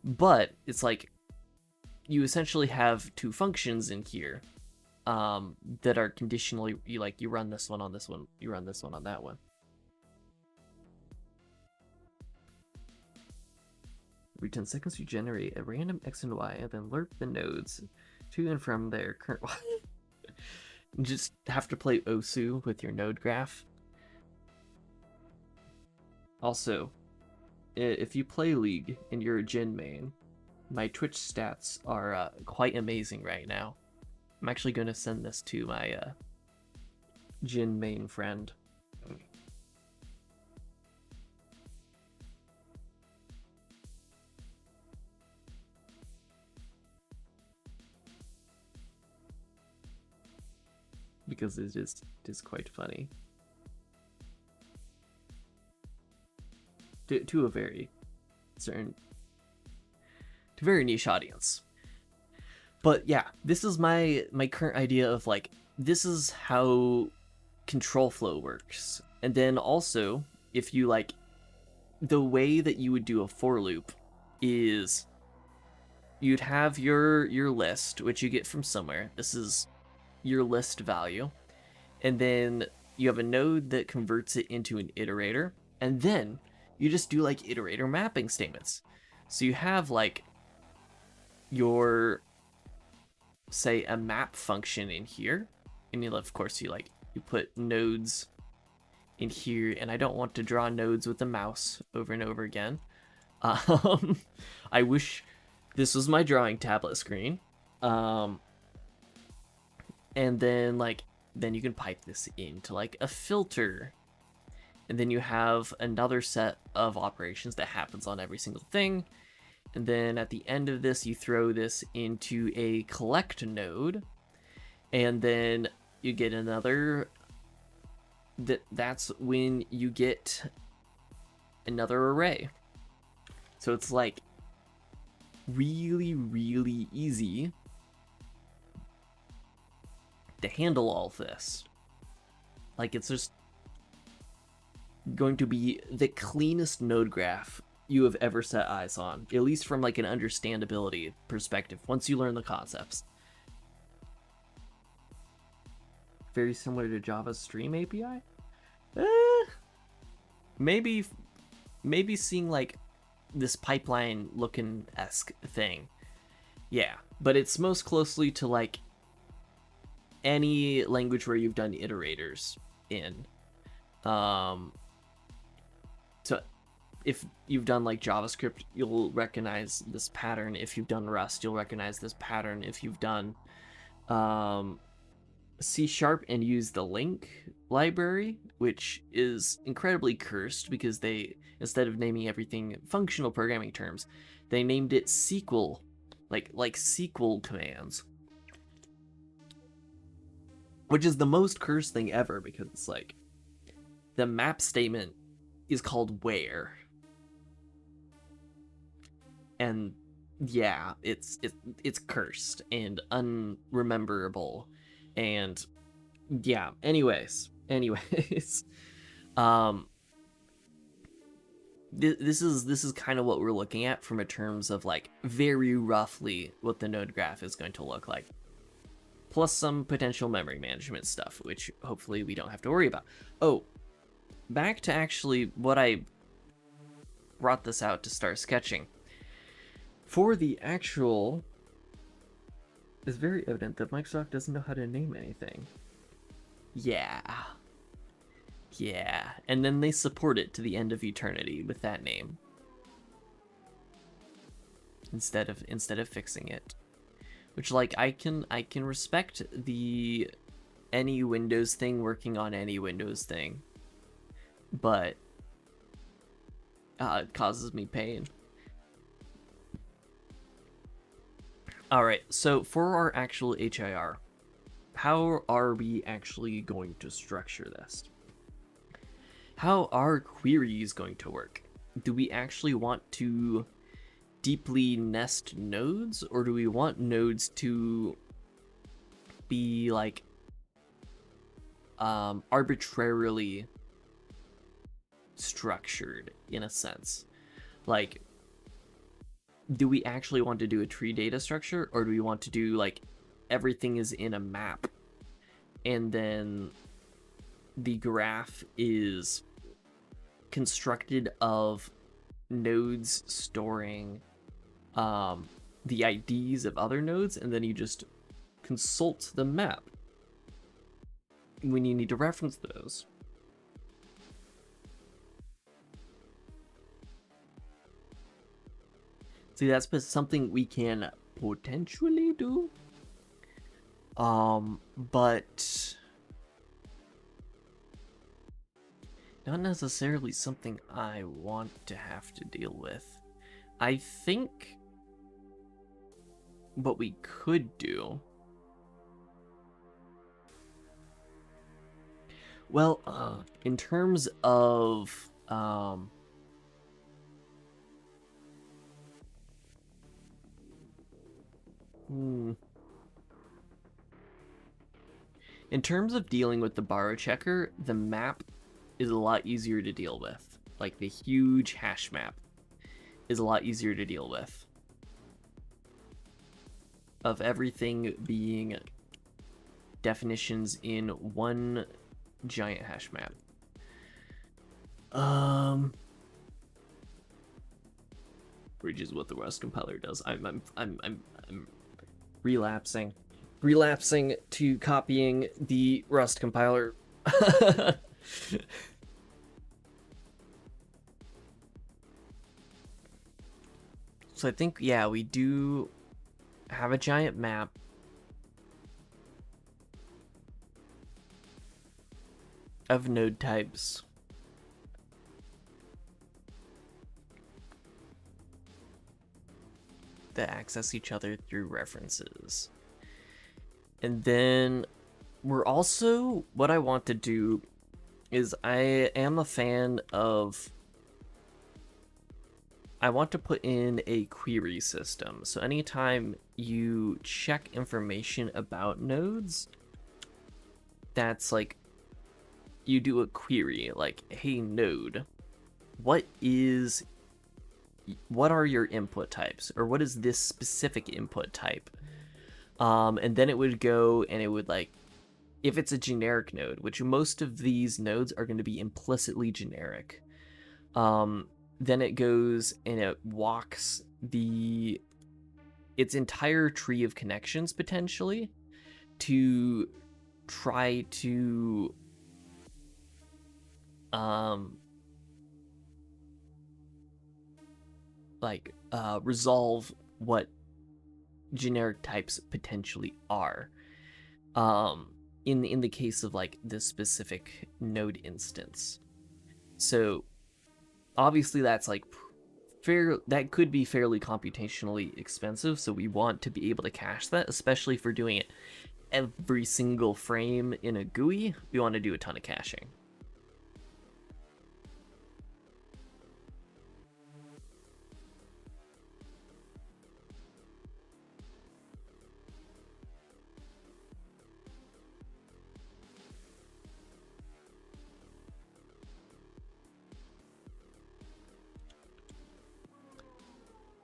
but it's like you essentially have two functions in here that are conditionally, you run this one on this one, you run this one on that one. Every 10 seconds you generate a random x and y and then lerp the nodes to and from their current y. You just have to play OSU with your node graph. Also, if you play League and you're a Jhin main, my Twitch stats are quite amazing right now. I'm actually going to send this to my Jhin main friend. Because it is quite funny. To a very niche audience. But yeah, this is my current idea of like, this is how control flow works. And then also, if you like, the way that you would do a for loop is you'd have your list, which you get from somewhere. This is your list value. And then you have a node that converts it into an iterator. And then you just do like iterator mapping statements. So you have like your, say, a map function in here. And of course you put nodes in here, and I don't want to draw nodes with the mouse over and over again. I wish this was my drawing tablet screen. And then then you can pipe this into like a filter. And then you have another set of operations that happens on every single thing. And then at the end of this, you throw this into a collect node. And then you get another, that's when you get another array. So it's like really, really easy to handle all of this. Like, it's just going to be the cleanest node graph you have ever set eyes on, at least from like an understandability perspective, once you learn the concepts. Very similar to Java's Stream API? Maybe seeing like this pipeline looking esque thing. Yeah, but it's most closely to like any language where you've done iterators in. So if you've done like JavaScript, you'll recognize this pattern. If you've done Rust, you'll recognize this pattern. If you've done C# and use the link library, which is incredibly cursed because they, instead of naming everything functional programming terms, they named it SQL, like SQL commands, which is the most cursed thing ever, because it's like the map statement is called where, and yeah, it's cursed and unrememberable. And yeah, anyways, this is kind of what we're looking at from a terms of like very roughly what the node graph is going to look like, plus some potential memory management stuff, which hopefully we don't have to worry about. Oh, back to actually what I brought this out to start sketching. For the actual, it's very evident that Microsoft doesn't know how to name anything. Yeah, and then they support it to the end of eternity with that name instead of fixing it. Which, like, I can respect the any Windows thing working on any Windows thing, but it causes me pain. Alright, so for our actual HIR, how are we actually going to structure this? How are queries going to work? Do we actually want to deeply nest nodes, or do we want nodes to be like arbitrarily structured in a sense? Like, do we actually want to do a tree data structure, or do we want to do like everything is in a map and then the graph is constructed of nodes storing the IDs of other nodes, and then you just consult the map when you need to reference those? See, that's something we can potentially do, but not necessarily something I want to have to deal with. I think what we could do, well, in terms of in terms of dealing with the borrow checker, the map is a lot easier to deal with. Like, the huge hash map is a lot easier to deal with, of everything being definitions in one giant hash map. Which is what the Rust compiler does. I'm relapsing to copying the Rust compiler. So I think, yeah, we do have a giant map. Of node types. That access each other through references. And then we're also, what I want to do is I am a fan of, I want to put in a query system. So anytime you check information about nodes, that's like, you do a query like, hey node, what are your input types, or what is this specific input type? And then it would go and it would, like, if it's a generic node, which most of these nodes are going to be implicitly generic, then it goes and it walks its entire tree of connections potentially to try to resolve what generic types potentially are, in the case of like this specific node instance. So obviously that's like that could be fairly computationally expensive, so we want to be able to cache that, especially if we're doing it every single frame in a GUI. We want to do a ton of caching.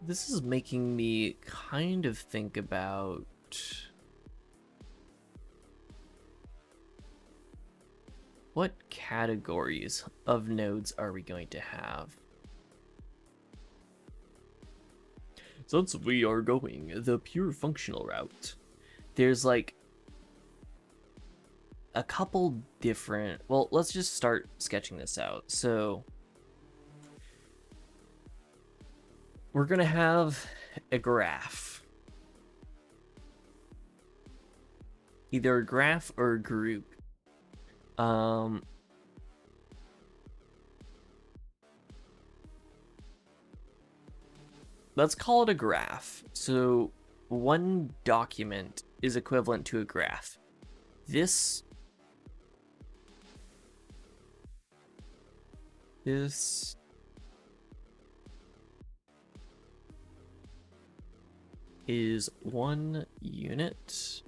This is making me kind of think about what categories of nodes are we going to have? Since we are going the pure functional route, there's like a couple different, well, let's just start sketching this out. So we're gonna have a graph, either a graph or a group. Let's call it a graph. So one document is equivalent to a graph. This is one unit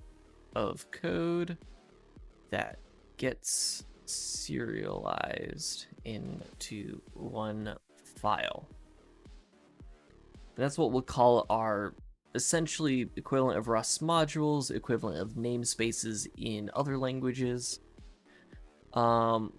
of code that gets serialized into one file. That's what we'll call our essentially equivalent of Rust modules, equivalent of namespaces in other languages. And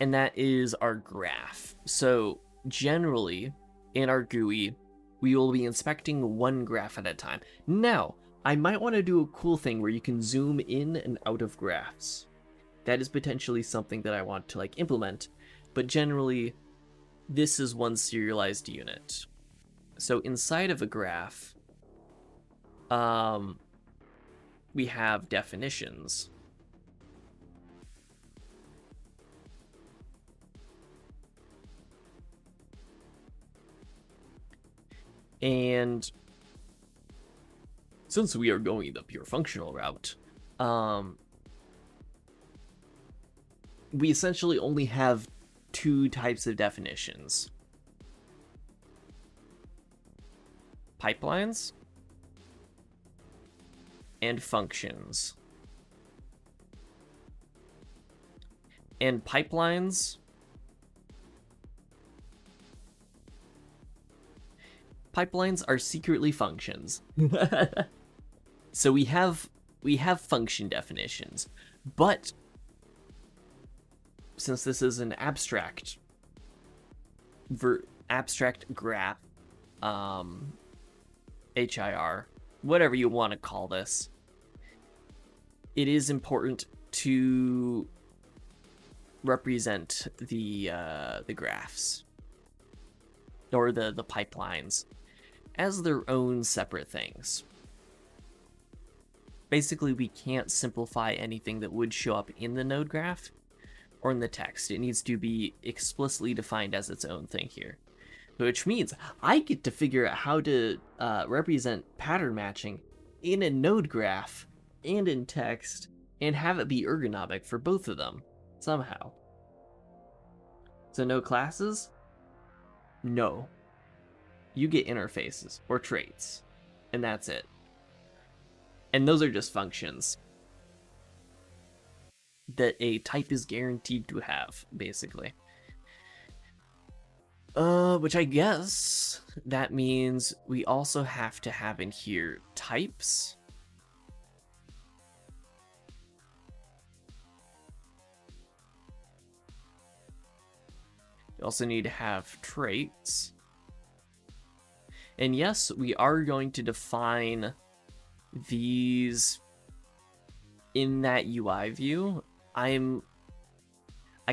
that is our graph. So generally, in our GUI, we will be inspecting one graph at a time. Now, I might want to do a cool thing where you can zoom in and out of graphs. That is potentially something that I want to like implement, but generally, this is one serialized unit. So inside of a graph, we have definitions. And since we are going the pure functional route, we essentially only have two types of definitions: pipelines and functions. And pipelines are secretly functions. So we have function definitions, but since this is an abstract graph, HIR, whatever you want to call this, it is important to represent the graphs or the pipelines as their own separate things. Basically, we can't simplify anything that would show up in the node graph or in the text. It needs to be explicitly defined as its own thing here. Which means I get to figure out how to represent pattern matching in a node graph and in text and have it be ergonomic for both of them somehow. So no classes? No. You get interfaces or traits, and that's it. And those are just functions that a type is guaranteed to have, basically. Which I guess that means we also have to have in here types. We also need to have traits. And yes, we are going to define these in that UI view. I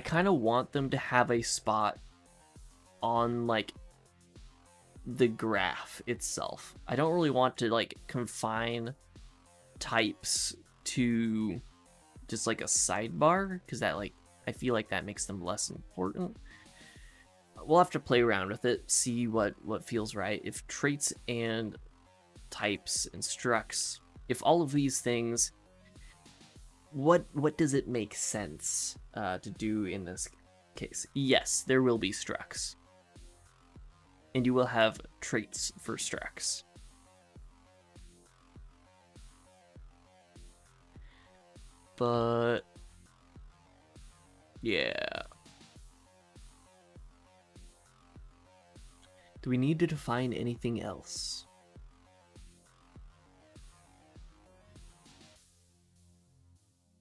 kind of want them to have a spot on like the graph itself. I don't really want to like confine types to just like a sidebar, because that like I feel like that makes them less important. We'll have to play around with it, see what feels right. If traits and types and structs, if all of these things, what does it make sense to do in this case? Yes, there will be structs, and you will have traits for structs. But yeah. Do we need to define anything else?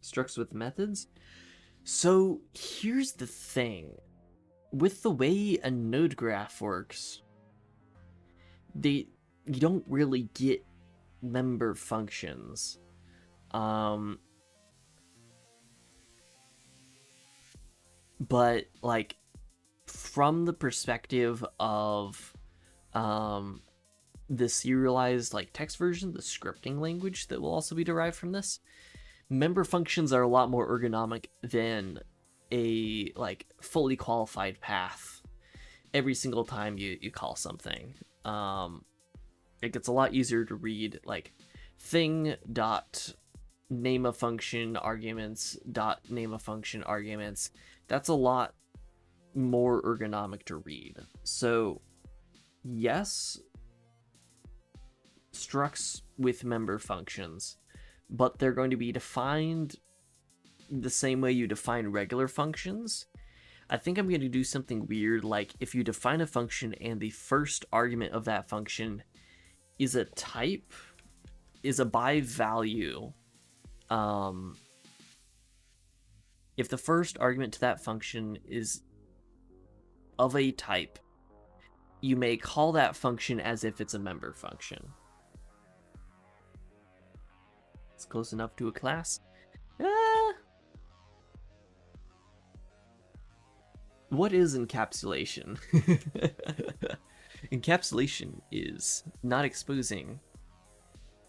Structs with methods? So here's the thing. With the way a node graph works, you don't really get member functions. But like from the perspective of the serialized like text version, the scripting language that will also be derived from this, member functions are a lot more ergonomic than a like fully qualified path every single time you call something. It gets a lot easier to read, like thing dot name a function arguments dot name a function arguments. That's a lot more ergonomic to read. So yes, structs with member functions, but they're going to be defined the same way you define regular functions. I think I'm going to do something weird, like if you define a function and the first argument of that function is a type, is a by value, if the first argument to that function is of a type, you may call that function as if it's a member function. It's close enough to a class. What is encapsulation? Encapsulation is not exposing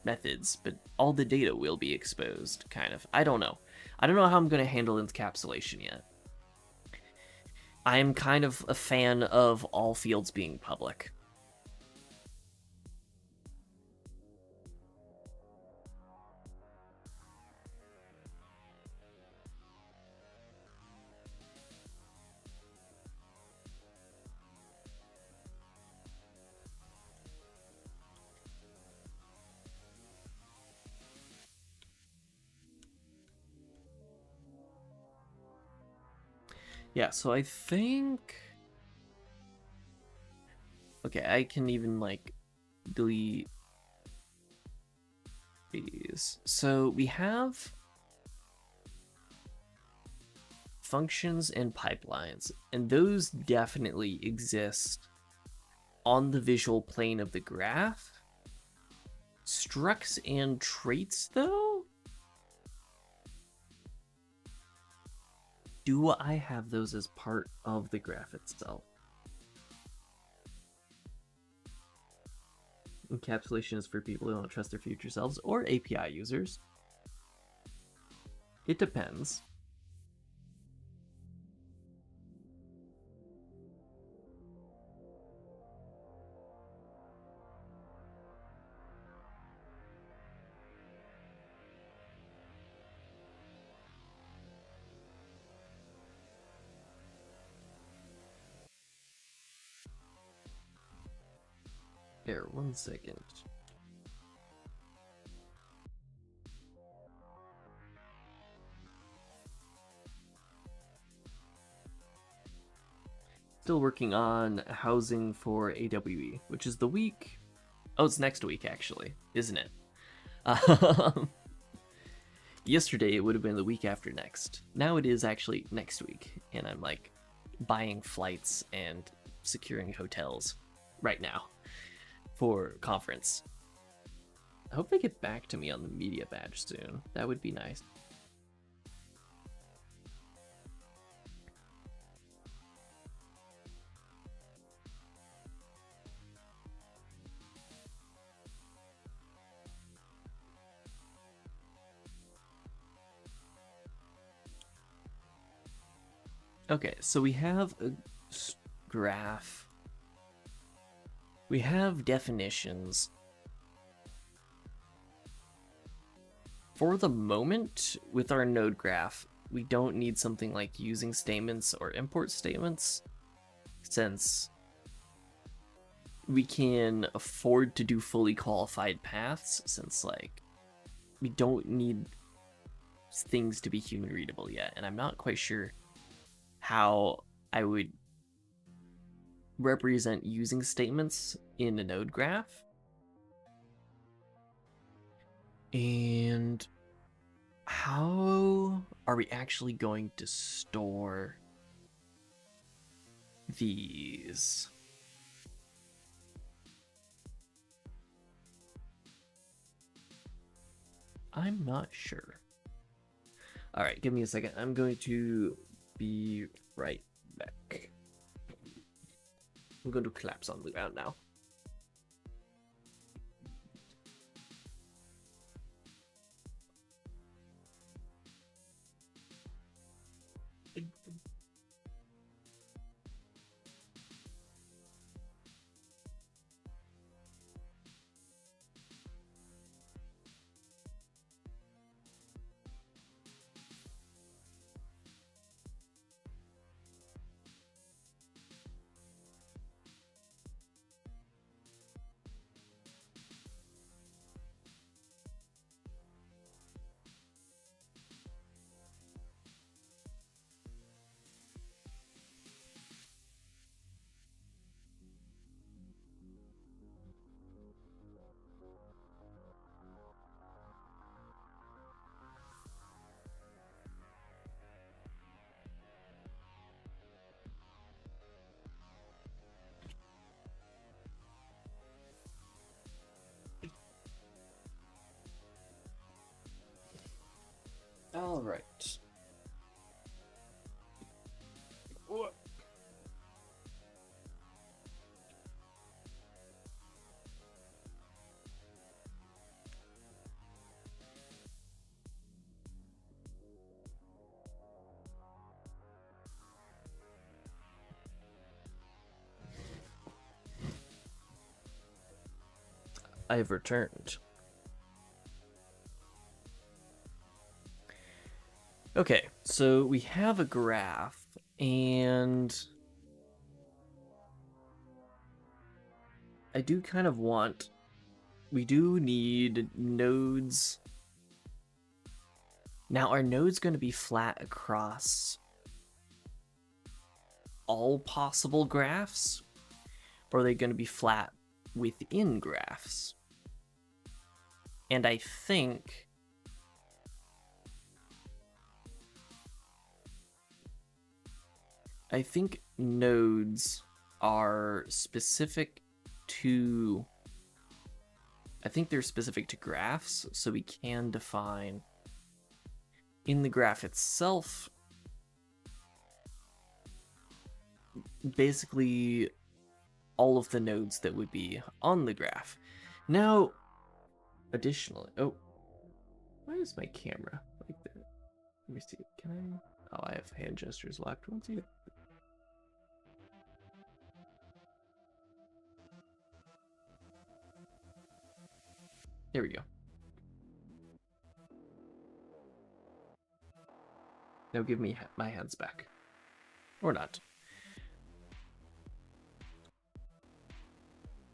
methods, but all the data will be exposed, kind of. I don't know. I don't know how I'm going to handle encapsulation yet. I am kind of a fan of all fields being public. Yeah, so I think... Okay, I can even, like, delete these. So we have functions and pipelines, and those definitely exist on the visual plane of the graph. Structs and traits, though? Do I have those as part of the graph itself? Encapsulation is for people who don't trust their future selves or API users. It depends. Here, 1 second. Still working on housing for AWE, which is the week... Oh, it's next week, actually, isn't it? Yesterday, it would have been the week after next. Now it is actually next week, and I'm, like, buying flights and securing hotels right now for conference. I hope they get back to me on the media badge soon. That would be nice. Okay, so we have a graph. We have definitions. For the moment, with our node graph, we don't need something like using statements or import statements, since we can afford to do fully qualified paths, since like we don't need things to be human readable yet, and I'm not quite sure how I would represent using statements in a node graph. And how are we actually going to store these? I'm not sure. All right, give me a second. I'm going to be right back. I'm going to collapse on the ground now. All right. I've returned. Okay, so we have a graph, and I do kind of want... We do need nodes. Now, are nodes going to be flat across all possible graphs? Or are they going to be flat within graphs? And I think... nodes are specific to... I think they're specific to graphs, so we can define in the graph itself basically all of the nodes that would be on the graph. Now, additionally, oh, why is my camera like that? Let me see, can I? Oh, I have hand gestures locked. Let's see. There we go. Now give me my hands back. Or not.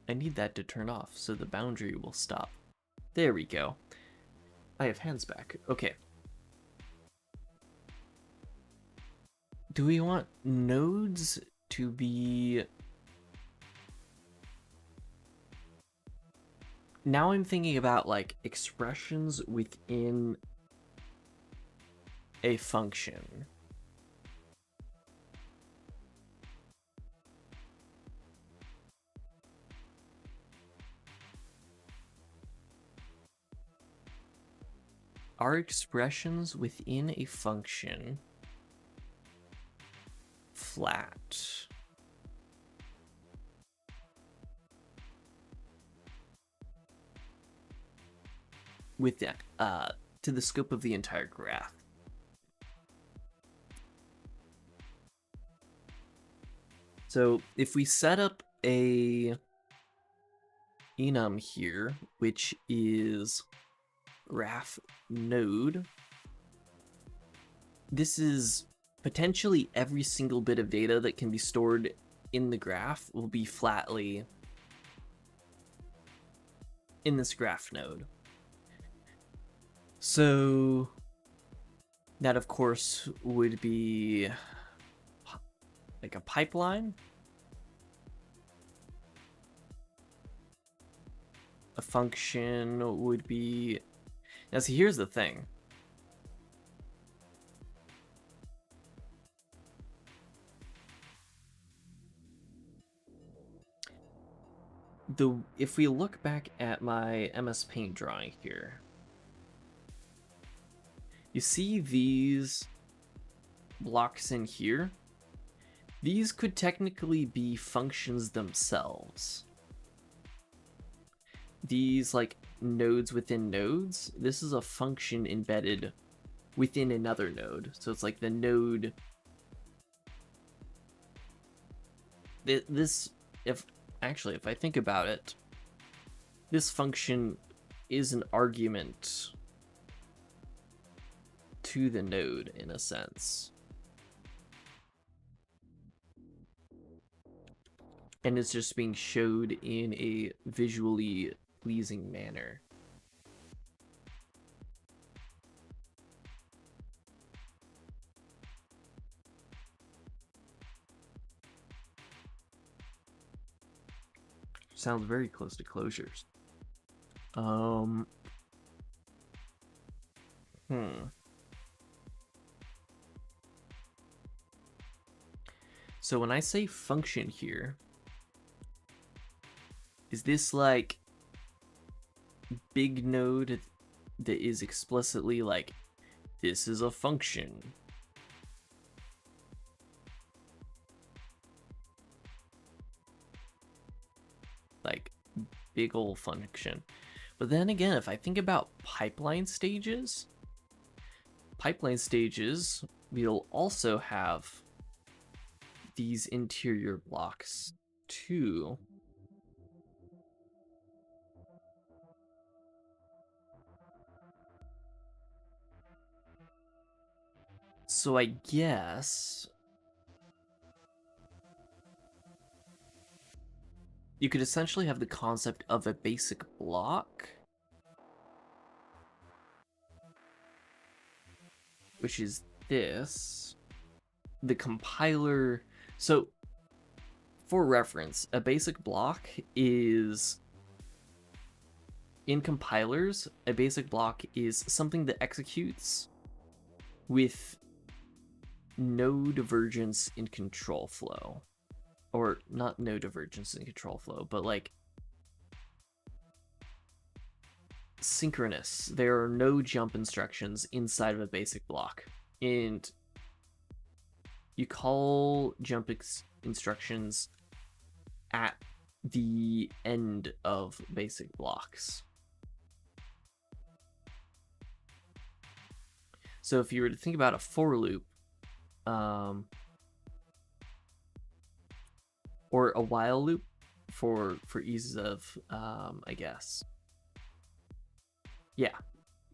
I need that to turn off so the boundary will stop. There we go. I have hands back. Okay. Do we want nodes to be... Now I'm thinking about like expressions within a function. Are expressions within a function flat? With that, to the scope of the entire graph. So if we set up a enum here, which is graph node, this is potentially every single bit of data that can be stored in the graph will be flatly in this graph node. So that, of course, would be like a pipeline. a function would be... Now see, here's the thing. If we look back at my MS Paint drawing here, you see these blocks in here? These could technically be functions themselves. These, like, nodes within nodes, this is a function embedded within another node. So it's like the node... This, if I think about it, this function is an argument to the node in a sense. And it's just being showed in a visually pleasing manner. Sounds very close to closures. So when I say function here, is this like big node that is explicitly like, this is a function? Like, big ol' function. But then again, if I think about pipeline stages, we'll also have these interior blocks too. So I guess you could essentially have the concept of a basic block, which is this. The compiler... So, for reference, a basic block is... In compilers, a basic block is something that executes with no divergence in control flow. Or not no divergence in control flow, but like synchronous. There are no jump instructions inside of a basic block. And you call jump instructions at the end of basic blocks. So if you were to think about a for loop, or a while loop for ease of, I guess. Yeah,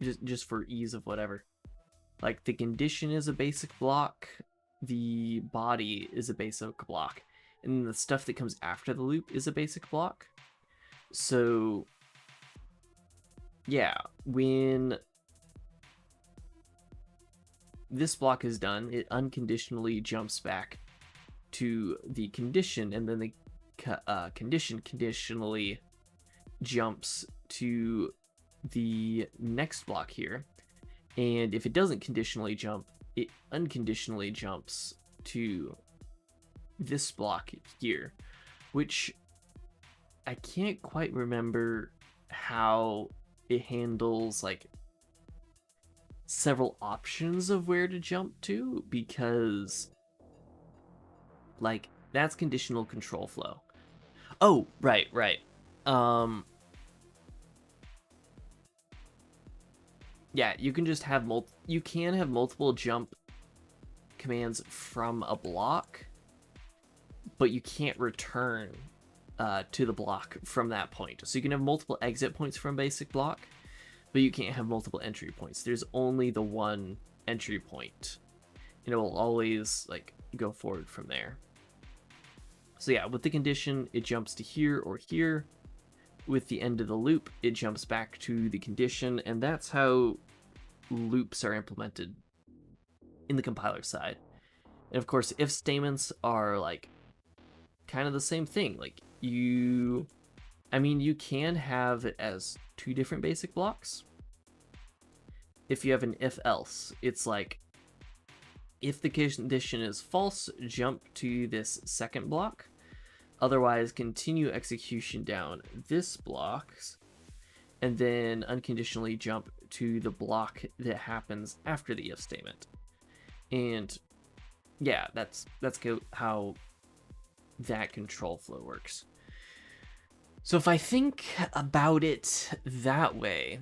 just for ease of whatever. Like the condition is a basic block, the body is a basic block, and the stuff that comes after the loop is a basic block. So yeah, when this block is done, it unconditionally jumps back to the condition, and then the condition conditionally jumps to the next block here. And if it doesn't conditionally jump, it unconditionally jumps to this block here, which I can't quite remember how it handles like several options of where to jump to, because like that's conditional control flow. Oh, right. Yeah, you can just have multiple jump commands from a block, but you can't return to the block from that point. So you can have multiple exit points from basic block, but you can't have multiple entry points. There's only the one entry point, and it will always like go forward from there. So yeah, with the condition, it jumps to here or here. With the end of the loop, it jumps back to the condition, and that's how loops are implemented in the compiler side. And of course, if statements are like kind of the same thing. Like you I mean, you can have it as two different basic blocks. If you have an if-else, it's like, if the condition is false, jump to this second block. Otherwise, continue execution down this block, and then unconditionally jump to the block that happens after the if statement. And yeah, that's how that control flow works. So if I think about it that way,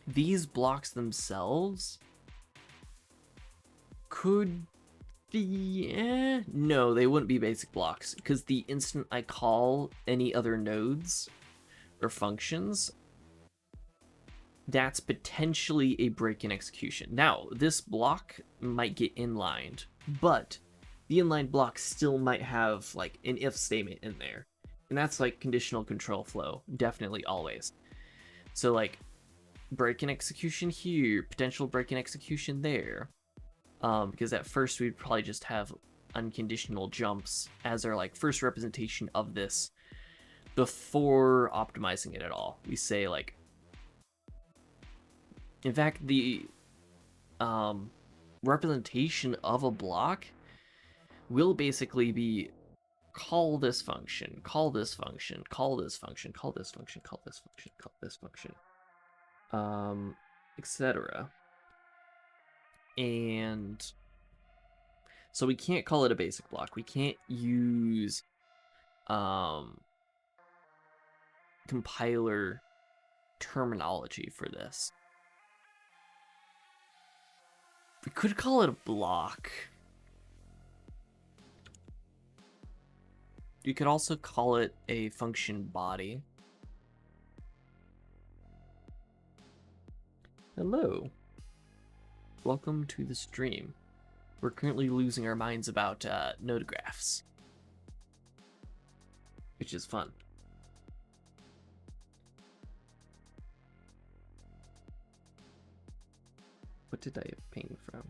these blocks themselves could be, no, they wouldn't be basic blocks, because the instant I call any other nodes or functions, that's potentially a break in execution. Now, this block might get inlined, but the inline block still might have like an if statement in there. And that's like conditional control flow, definitely always. So like break in execution here, potential break in execution there. Because at first we'd probably just have unconditional jumps as our like first representation of this before optimizing it at all. We say like, in fact, the representation of a block will basically be call this function, call this function, call this function, call this function, call this function, call this function, etc. And so we can't call it a basic block. We can't use compiler terminology for this. We could call it a block. You could also call it a function body. Hello. Welcome to the stream. We're currently losing our minds about node graphs, which is fun. What did I ping from?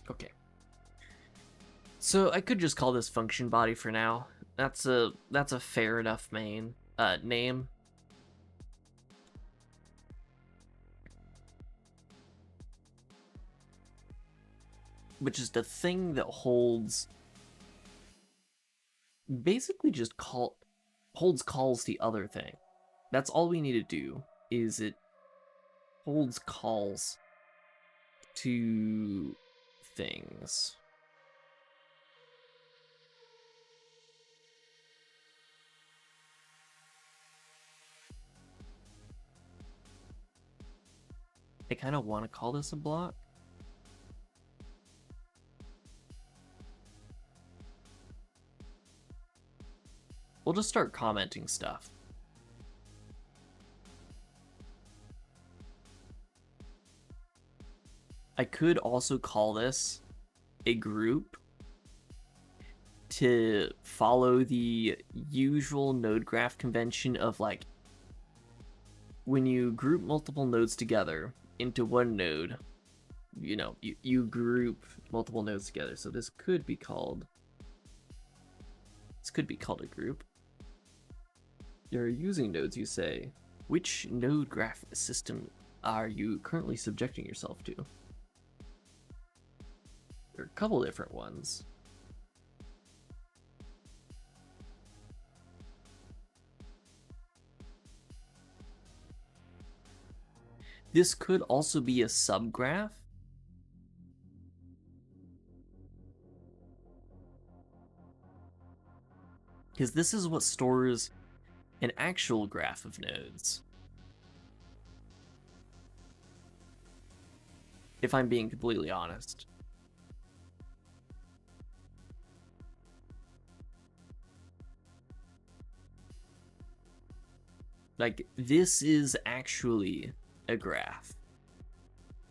Okay. So I could just call this function body for now. That's a fair enough name. Which is the thing that holds, basically just holds calls the other thing. That's all we need to do, is it holds calls to things. I kind of want to call this a block. We'll just start commenting stuff. I could also call this a group to follow the usual node graph convention of like, when you group multiple nodes together into one node, you know, you group multiple nodes together. So this could be called a group. You're using nodes, you say. Which node graph system are you currently subjecting yourself to? There are a couple different ones. This could also be a subgraph. Because this is what stores an actual graph of nodes. If I'm being completely honest. Like, this is actually a graph.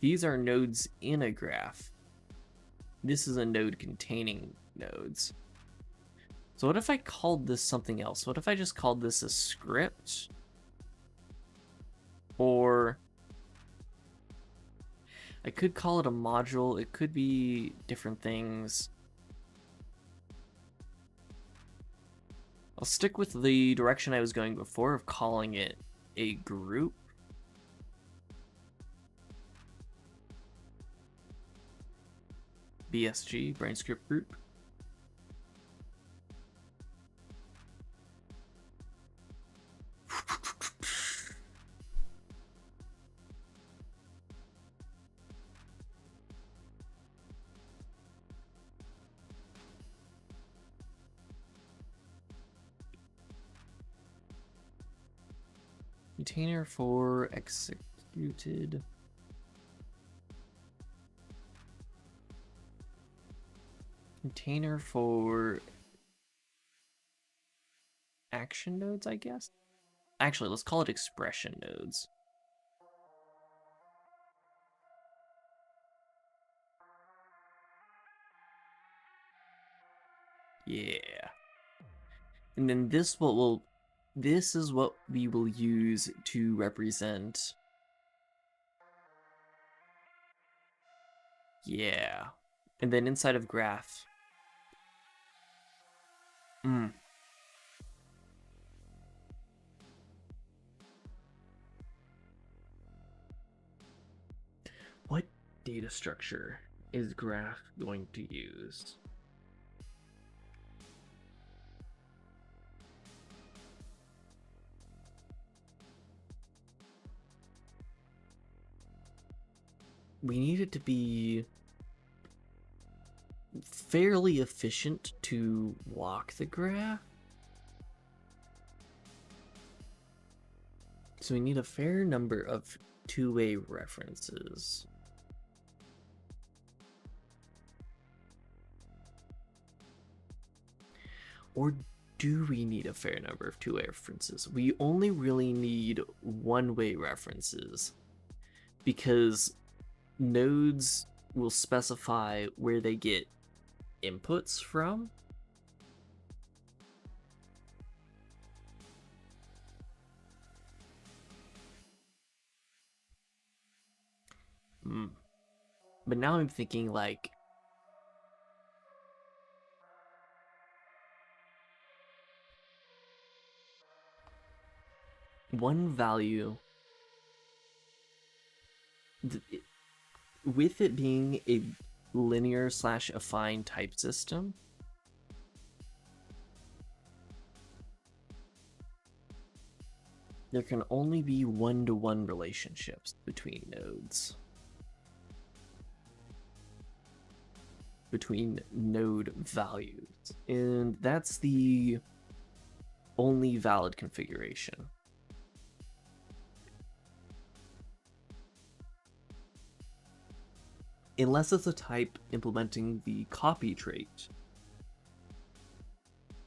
These are nodes in a graph. this is a node containing nodes. So what if I called this something else? What if I just called this a script? Or I could call it a module. It could be different things. I'll stick with the direction I was going before of calling it a group. BSG, Brane Script Group. Container for executed. Container for action nodes, I guess? Actually, let's call it expression nodes. Yeah. And then this is what we will use to represent. Yeah. And then inside of graph. What data structure is graph going to use? We need it to be fairly efficient to walk the graph. So we need a fair number of two-way references. Or do we need a fair number of two-way references? We only really need one-way references because nodes will specify where they get inputs from. But now I'm thinking like one value with it being a linear / affine type system, there can only be one-to-one relationships between nodes. Between node values. And that's the only valid configuration. Unless it's a type implementing the copy trait,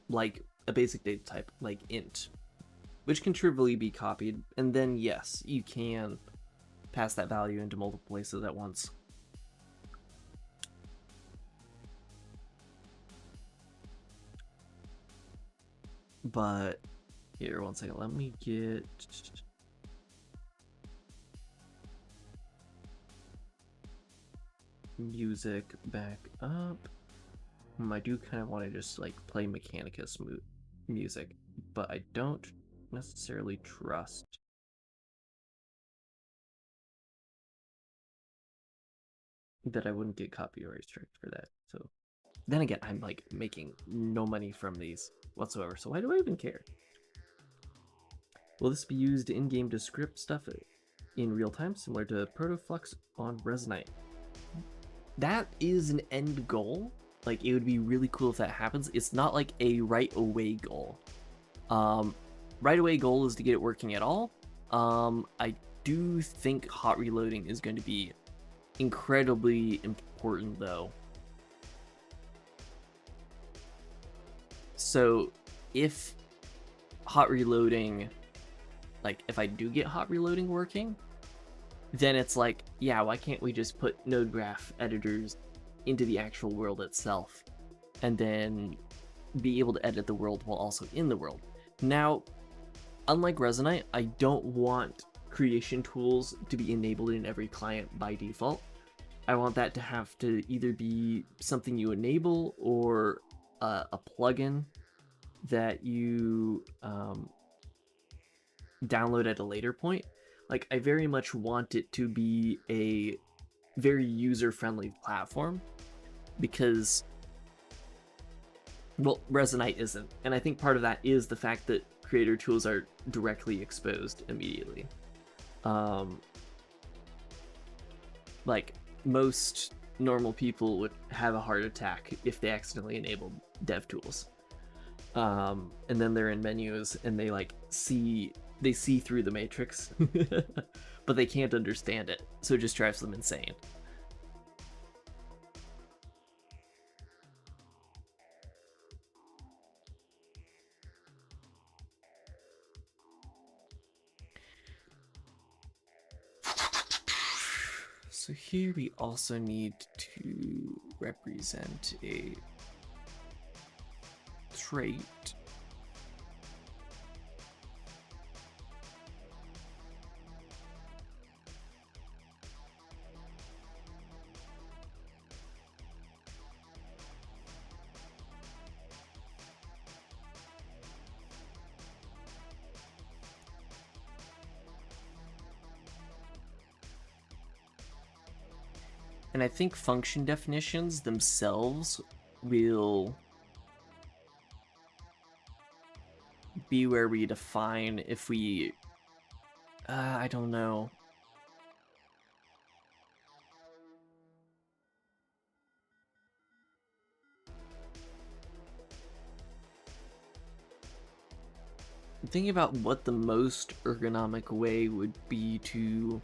like a basic data type, like int, which can trivially be copied, and then yes, you can pass that value into multiple places at once. But here, one second, let me get music back up. I do kind of want to just like play Mechanicus music, but I don't necessarily trust that I wouldn't get copyright strike for that. So then again, I'm like making no money from these whatsoever, so why do I even care? Will this be used in-game to script stuff in real time, similar to Protoflux on Resomat? That is an end goal. Like, it would be really cool if that happens. It's not like a right-away goal. Right-away goal is to get it working at all. I do think hot reloading is going to be incredibly important, though. So, if hot reloading, like, if I do get hot reloading working, then it's like, yeah, why can't we just put node graph editors into the actual world itself, and then be able to edit the world while also in the world. Now, unlike Resonite, I don't want creation tools to be enabled in every client by default. I want that to have to either be something you enable or a plugin that you download at a later point. Like, I very much want it to be a very user-friendly platform, because, well, Resonite isn't. And I think part of that is the fact that creator tools are directly exposed immediately. Like, most normal people would have a heart attack if they accidentally enabled dev tools. And then they're in menus and they see through the matrix, but they can't understand it, so it just drives them insane. So here we also need to represent a trait. And I think function definitions themselves will be where we define if we... I don't know. I'm thinking about what the most ergonomic way would be to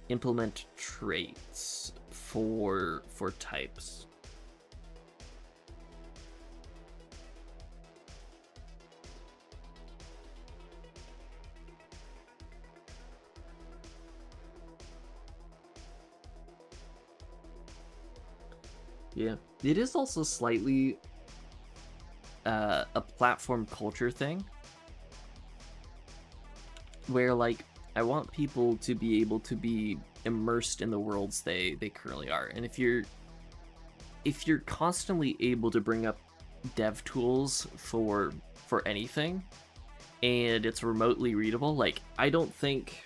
implement traits for types. Yeah, it is also slightly a platform culture thing, where I want people to be able to be immersed in the worlds they currently are. And if you're constantly able to bring up dev tools for anything, and it's remotely readable, I don't think,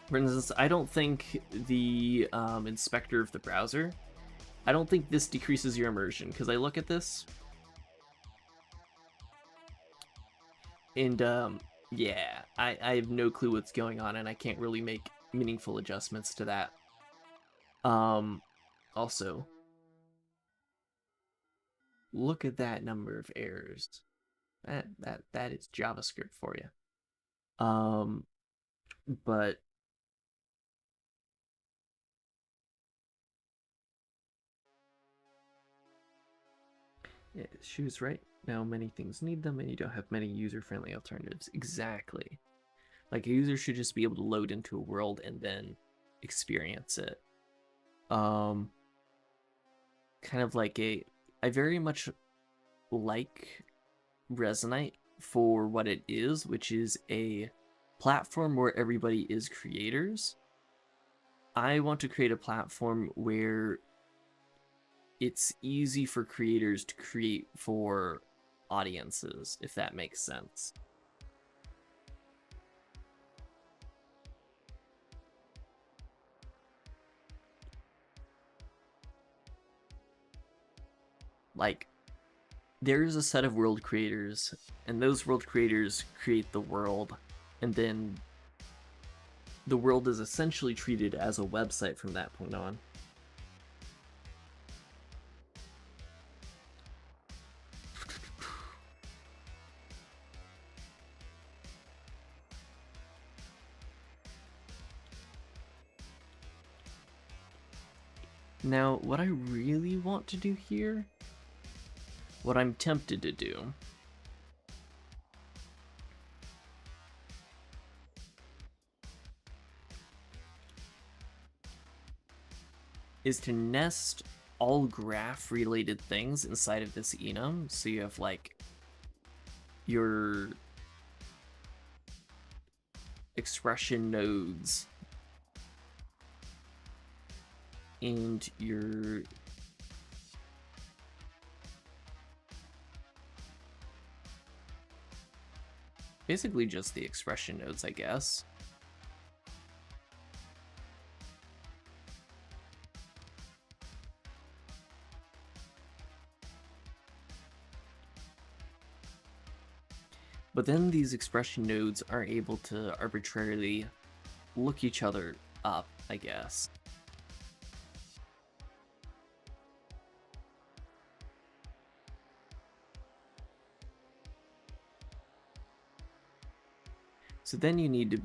for instance, I don't think the inspector of the browser, I don't think this decreases your immersion, because I look at this, and yeah, I have no clue what's going on, and I can't really make meaningful adjustments to that. Also, look at that number of errors. That is JavaScript for you. But yeah, Shoe's right. Now many things need them, and you don't have many user-friendly alternatives. Exactly. Like, a user should just be able to load into a world and then experience it. Kind of like I very much like Resonite for what it is, which is a platform where everybody is creators. I want to create a platform where it's easy for creators to create for audiences, if that makes sense. Like, there's a set of world creators, and those world creators create the world, and then the world is essentially treated as a website from that point on. Now, what I really want to do here, what I'm tempted to do, is to nest all graph related things inside of this enum. So you have like your expression nodes and your basically just the expression nodes, I guess. But then these expression nodes are able to arbitrarily look each other up, I guess. So then you need to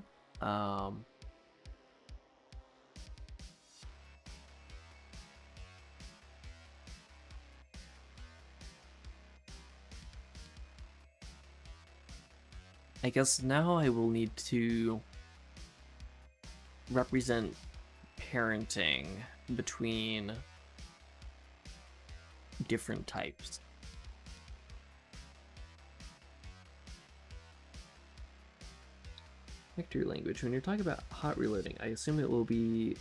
I guess now I will need to represent parenting between different types. Vector language. When you're talking about hot reloading, I assume it will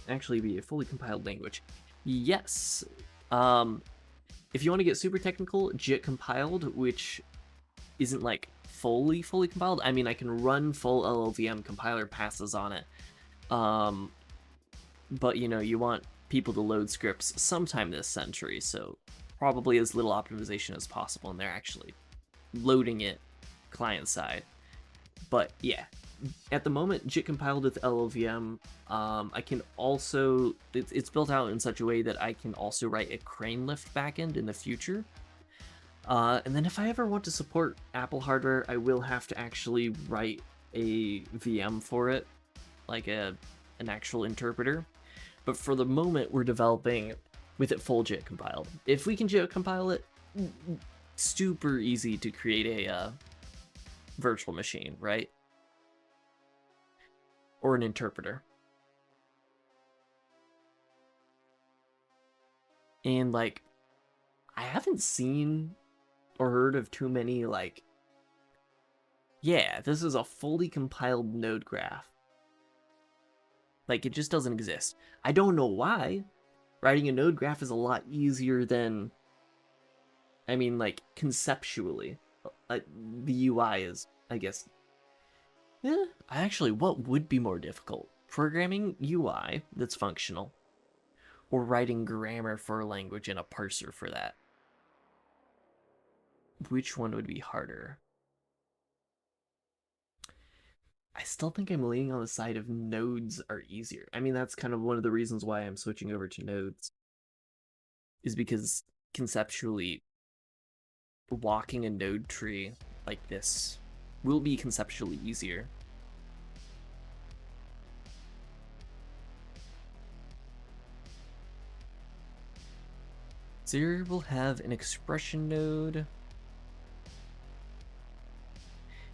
actually be a fully compiled language. Yes. If you want to get super technical, JIT compiled, which isn't like fully compiled. I mean, I can run full LLVM compiler passes on it. But you know, you want people to load scripts sometime this century, so probably as little optimization as possible, and they're actually loading it client side. But yeah, at the moment, JIT compiled with LLVM. I can also, it's built out in such a way that I can also write a crane lift backend in the future. And then if I ever want to support Apple hardware, I will have to actually write a VM for it, like an actual interpreter. But for the moment, we're developing with it full JIT compiled. If we can JIT compile it, super easy to create a virtual machine, right? Or an interpreter. And like, I haven't seen or heard of too many like, yeah, this is a fully compiled node graph. Like, it just doesn't exist. I don't know why. Writing a node graph is a lot easier than, I mean, like, conceptually. The UI is, I guess, actually, what would be more difficult? Programming UI that's functional, or writing grammar for a language and a parser for that? Which one would be harder? I still think I'm leaning on the side of nodes are easier. I mean, that's kind of one of the reasons why I'm switching over to nodes, is because conceptually, walking a node tree like this will be conceptually easier. Zero will have an expression node.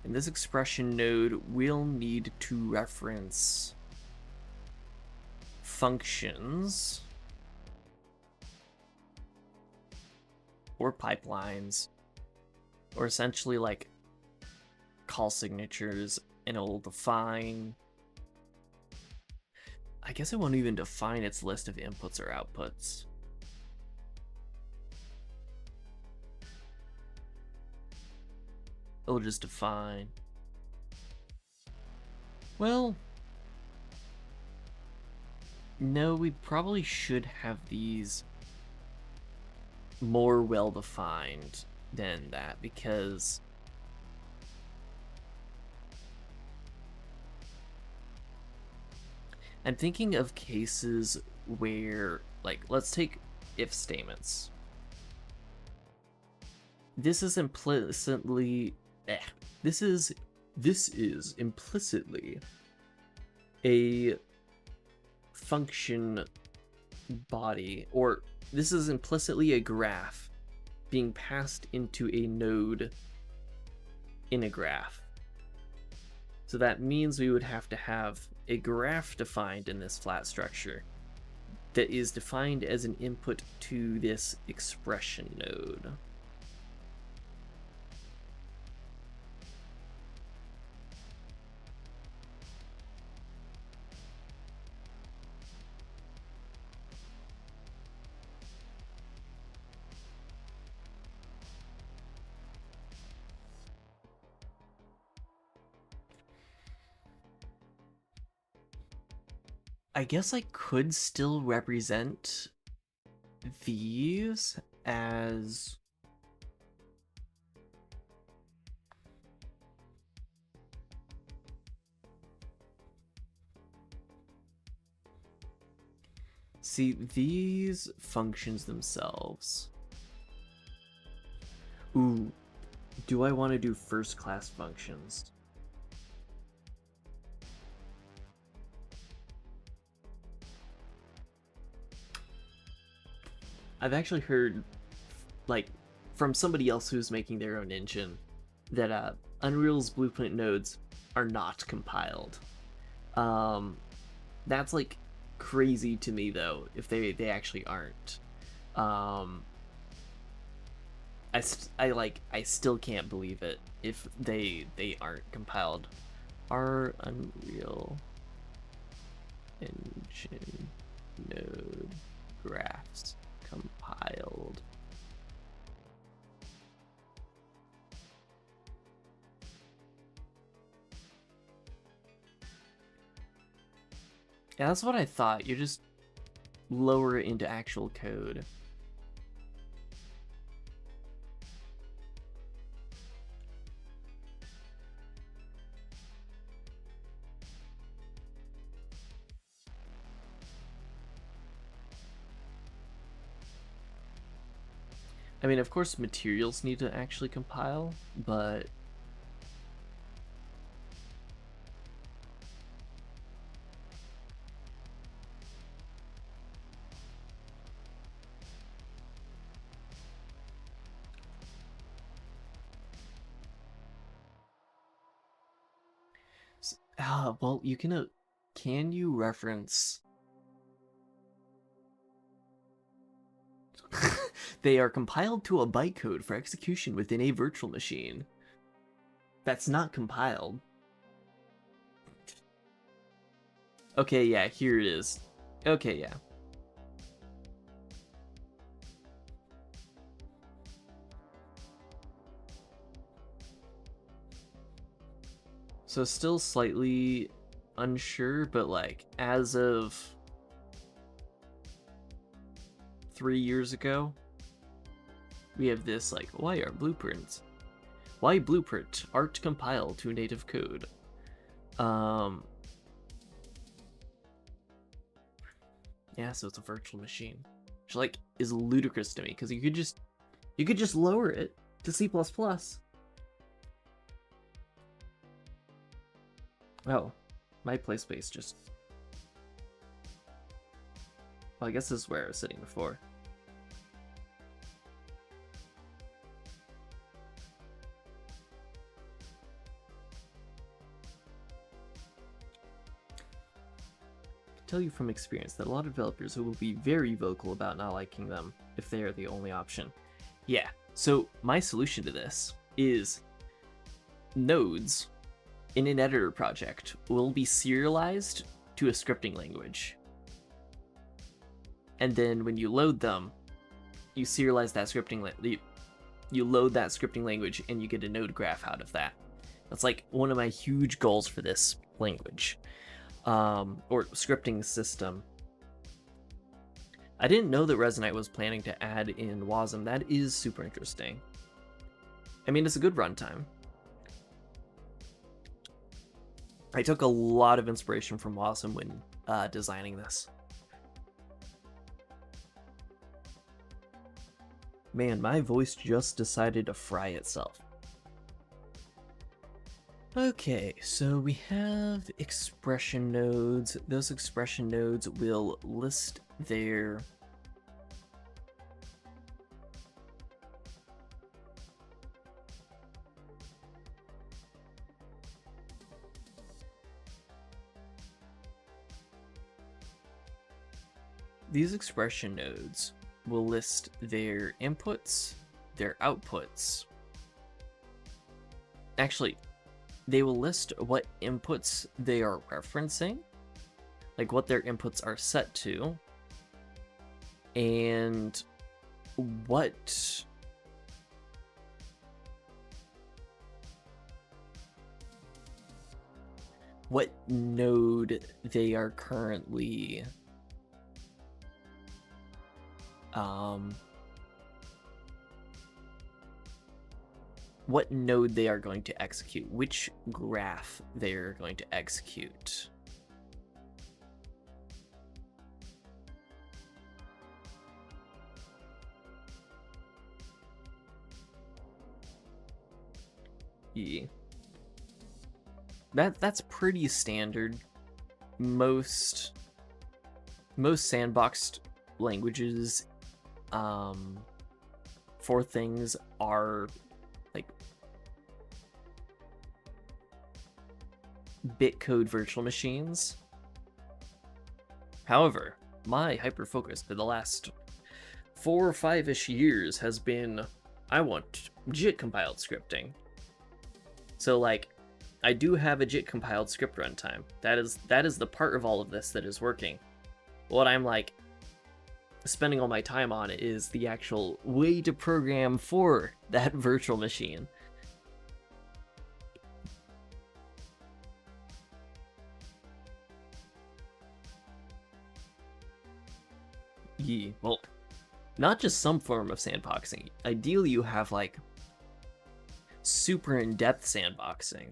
And this expression node will need to reference functions or pipelines, or essentially like call signatures, and it'll define, I guess it won't even define its list of inputs or outputs. It'll just define. Well, no, we probably should have these more well-defined than that, because I'm thinking of cases where, like, let's take if statements. This is implicitly this is implicitly a function body, or this is implicitly a graph being passed into a node in a graph. So that means we would have to have a graph defined in this flat structure that is defined as an input to this expression node. I guess I could still represent these as see these functions themselves. Ooh, do I want to do first class functions? I've actually heard, like, from somebody else who's making their own engine, that Unreal's blueprint nodes are not compiled. That's like crazy to me though, if they actually aren't. I still can't believe it if they aren't compiled. Are Unreal Engine node graphs compiled? Yeah, that's what I thought. You just lower it into actual code. I mean, of course, materials need to actually compile, but well, you can you reference? They are compiled to a bytecode for execution within a virtual machine. That's not compiled. Okay, yeah, here it is. Okay, yeah. So still slightly unsure, but like as of 3 years ago, we have this like, why are blueprints? Why blueprint art compiled to native code? Yeah, so it's a virtual machine, which like is ludicrous to me because you could just lower it to C++. Oh, my play space just... Well, I guess this is where I was sitting before. I can tell you from experience that a lot of developers will be very vocal about not liking them if they are the only option. Yeah, so my solution to this is nodes in an editor project will be serialized to a scripting language. And then when you load them, you serialize that scripting you load that scripting language and you get a node graph out of that. That's like one of my huge goals for this language, or scripting system. I didn't know that Resomat was planning to add in WASM. That is super interesting. I mean, it's a good runtime. I took a lot of inspiration from WASM when designing this. Man, my voice just decided to fry itself. Okay, so we have expression nodes. Those expression nodes will list their these expression nodes will list their inputs, their outputs. Actually, they will list what inputs they are referencing, like what their inputs are set to, and what node they are currently what node they are going to execute, which graph they are going to execute. Yeah. That's pretty standard. Most sandboxed languages for things are like bitcode virtual machines. However, my hyper focus for the last 4 or 5-ish years has been, I want JIT compiled scripting. So like, I do have a JIT compiled script runtime. That is the part of all of this that is working. What I'm like spending all my time on is the actual way to program for that virtual machine. Yeah, well, not just some form of sandboxing. Ideally, you have like super in-depth sandboxing.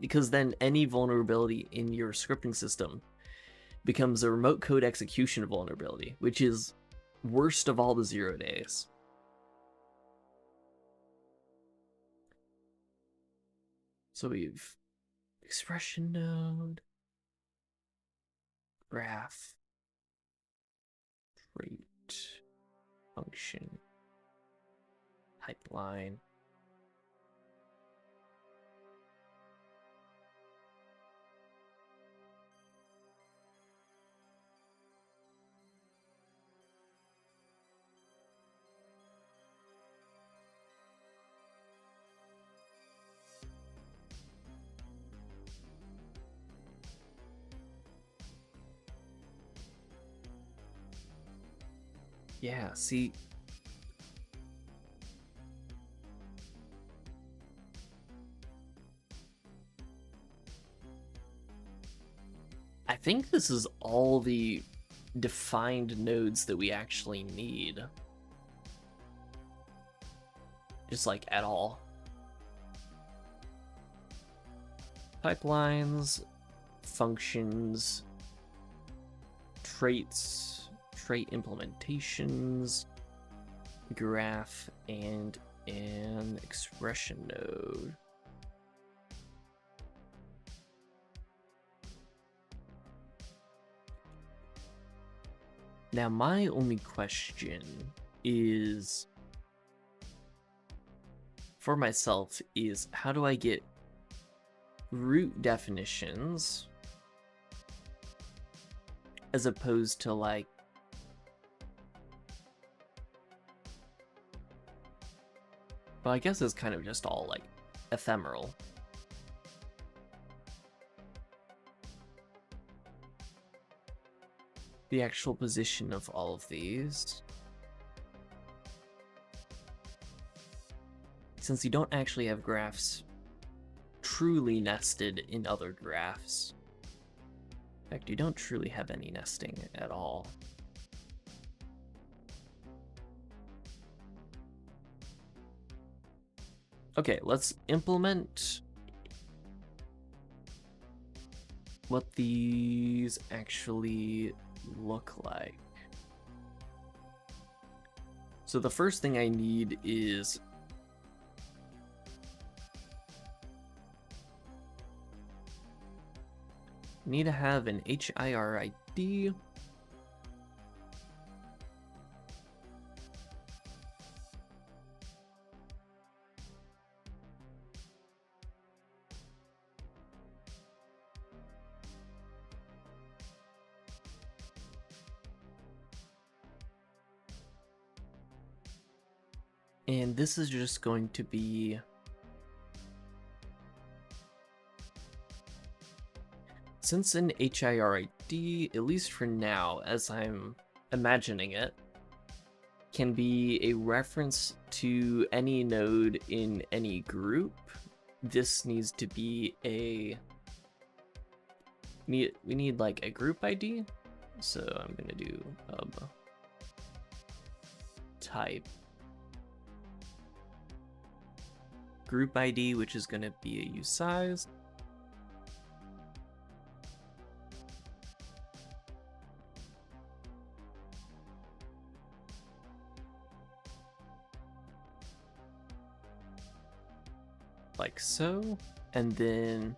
Because then any vulnerability in your scripting system becomes a remote code execution vulnerability, which is worst of all the 0 days. So we've expression node, graph, trait, function, pipeline. Yeah, see, I think this is all the defined nodes that we actually need. Just like at all. Pipelines, functions, traits, trait implementations, graph, and an expression node. Now, my only question is, for myself, is how do I get root definitions as opposed to like well, I guess it's kind of just all like ephemeral. The actual position of all of these, since you don't actually have graphs truly nested in other graphs. In fact, you don't truly have any nesting at all. Okay, let's implement what these actually look like. So the first thing I need is need to have an HIR ID. And this is just going to be since an HIRID, at least for now, as I'm imagining it, can be a reference to any node in any group, this needs to be we need like a group ID. So I'm gonna do type group ID, which is gonna be a usize. Like so, and then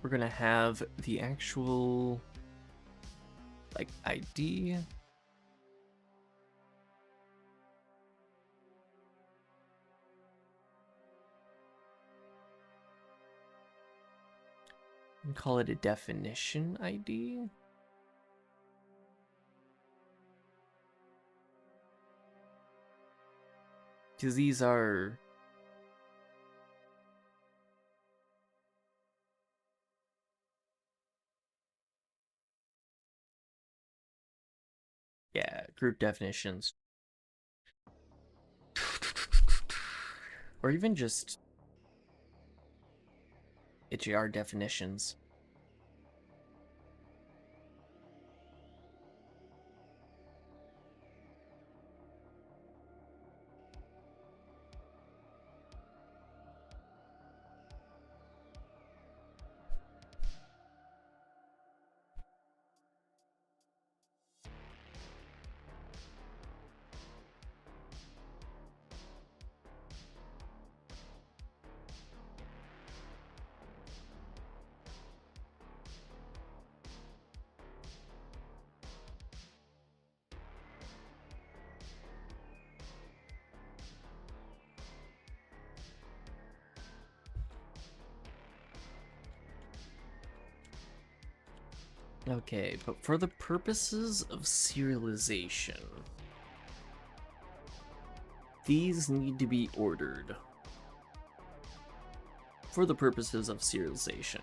we're gonna have the actual like ID. And call it a definition ID. Because these are group definitions. Or even just HAR definitions. Okay, but for the purposes of serialization, these need to be ordered. For the purposes of serialization.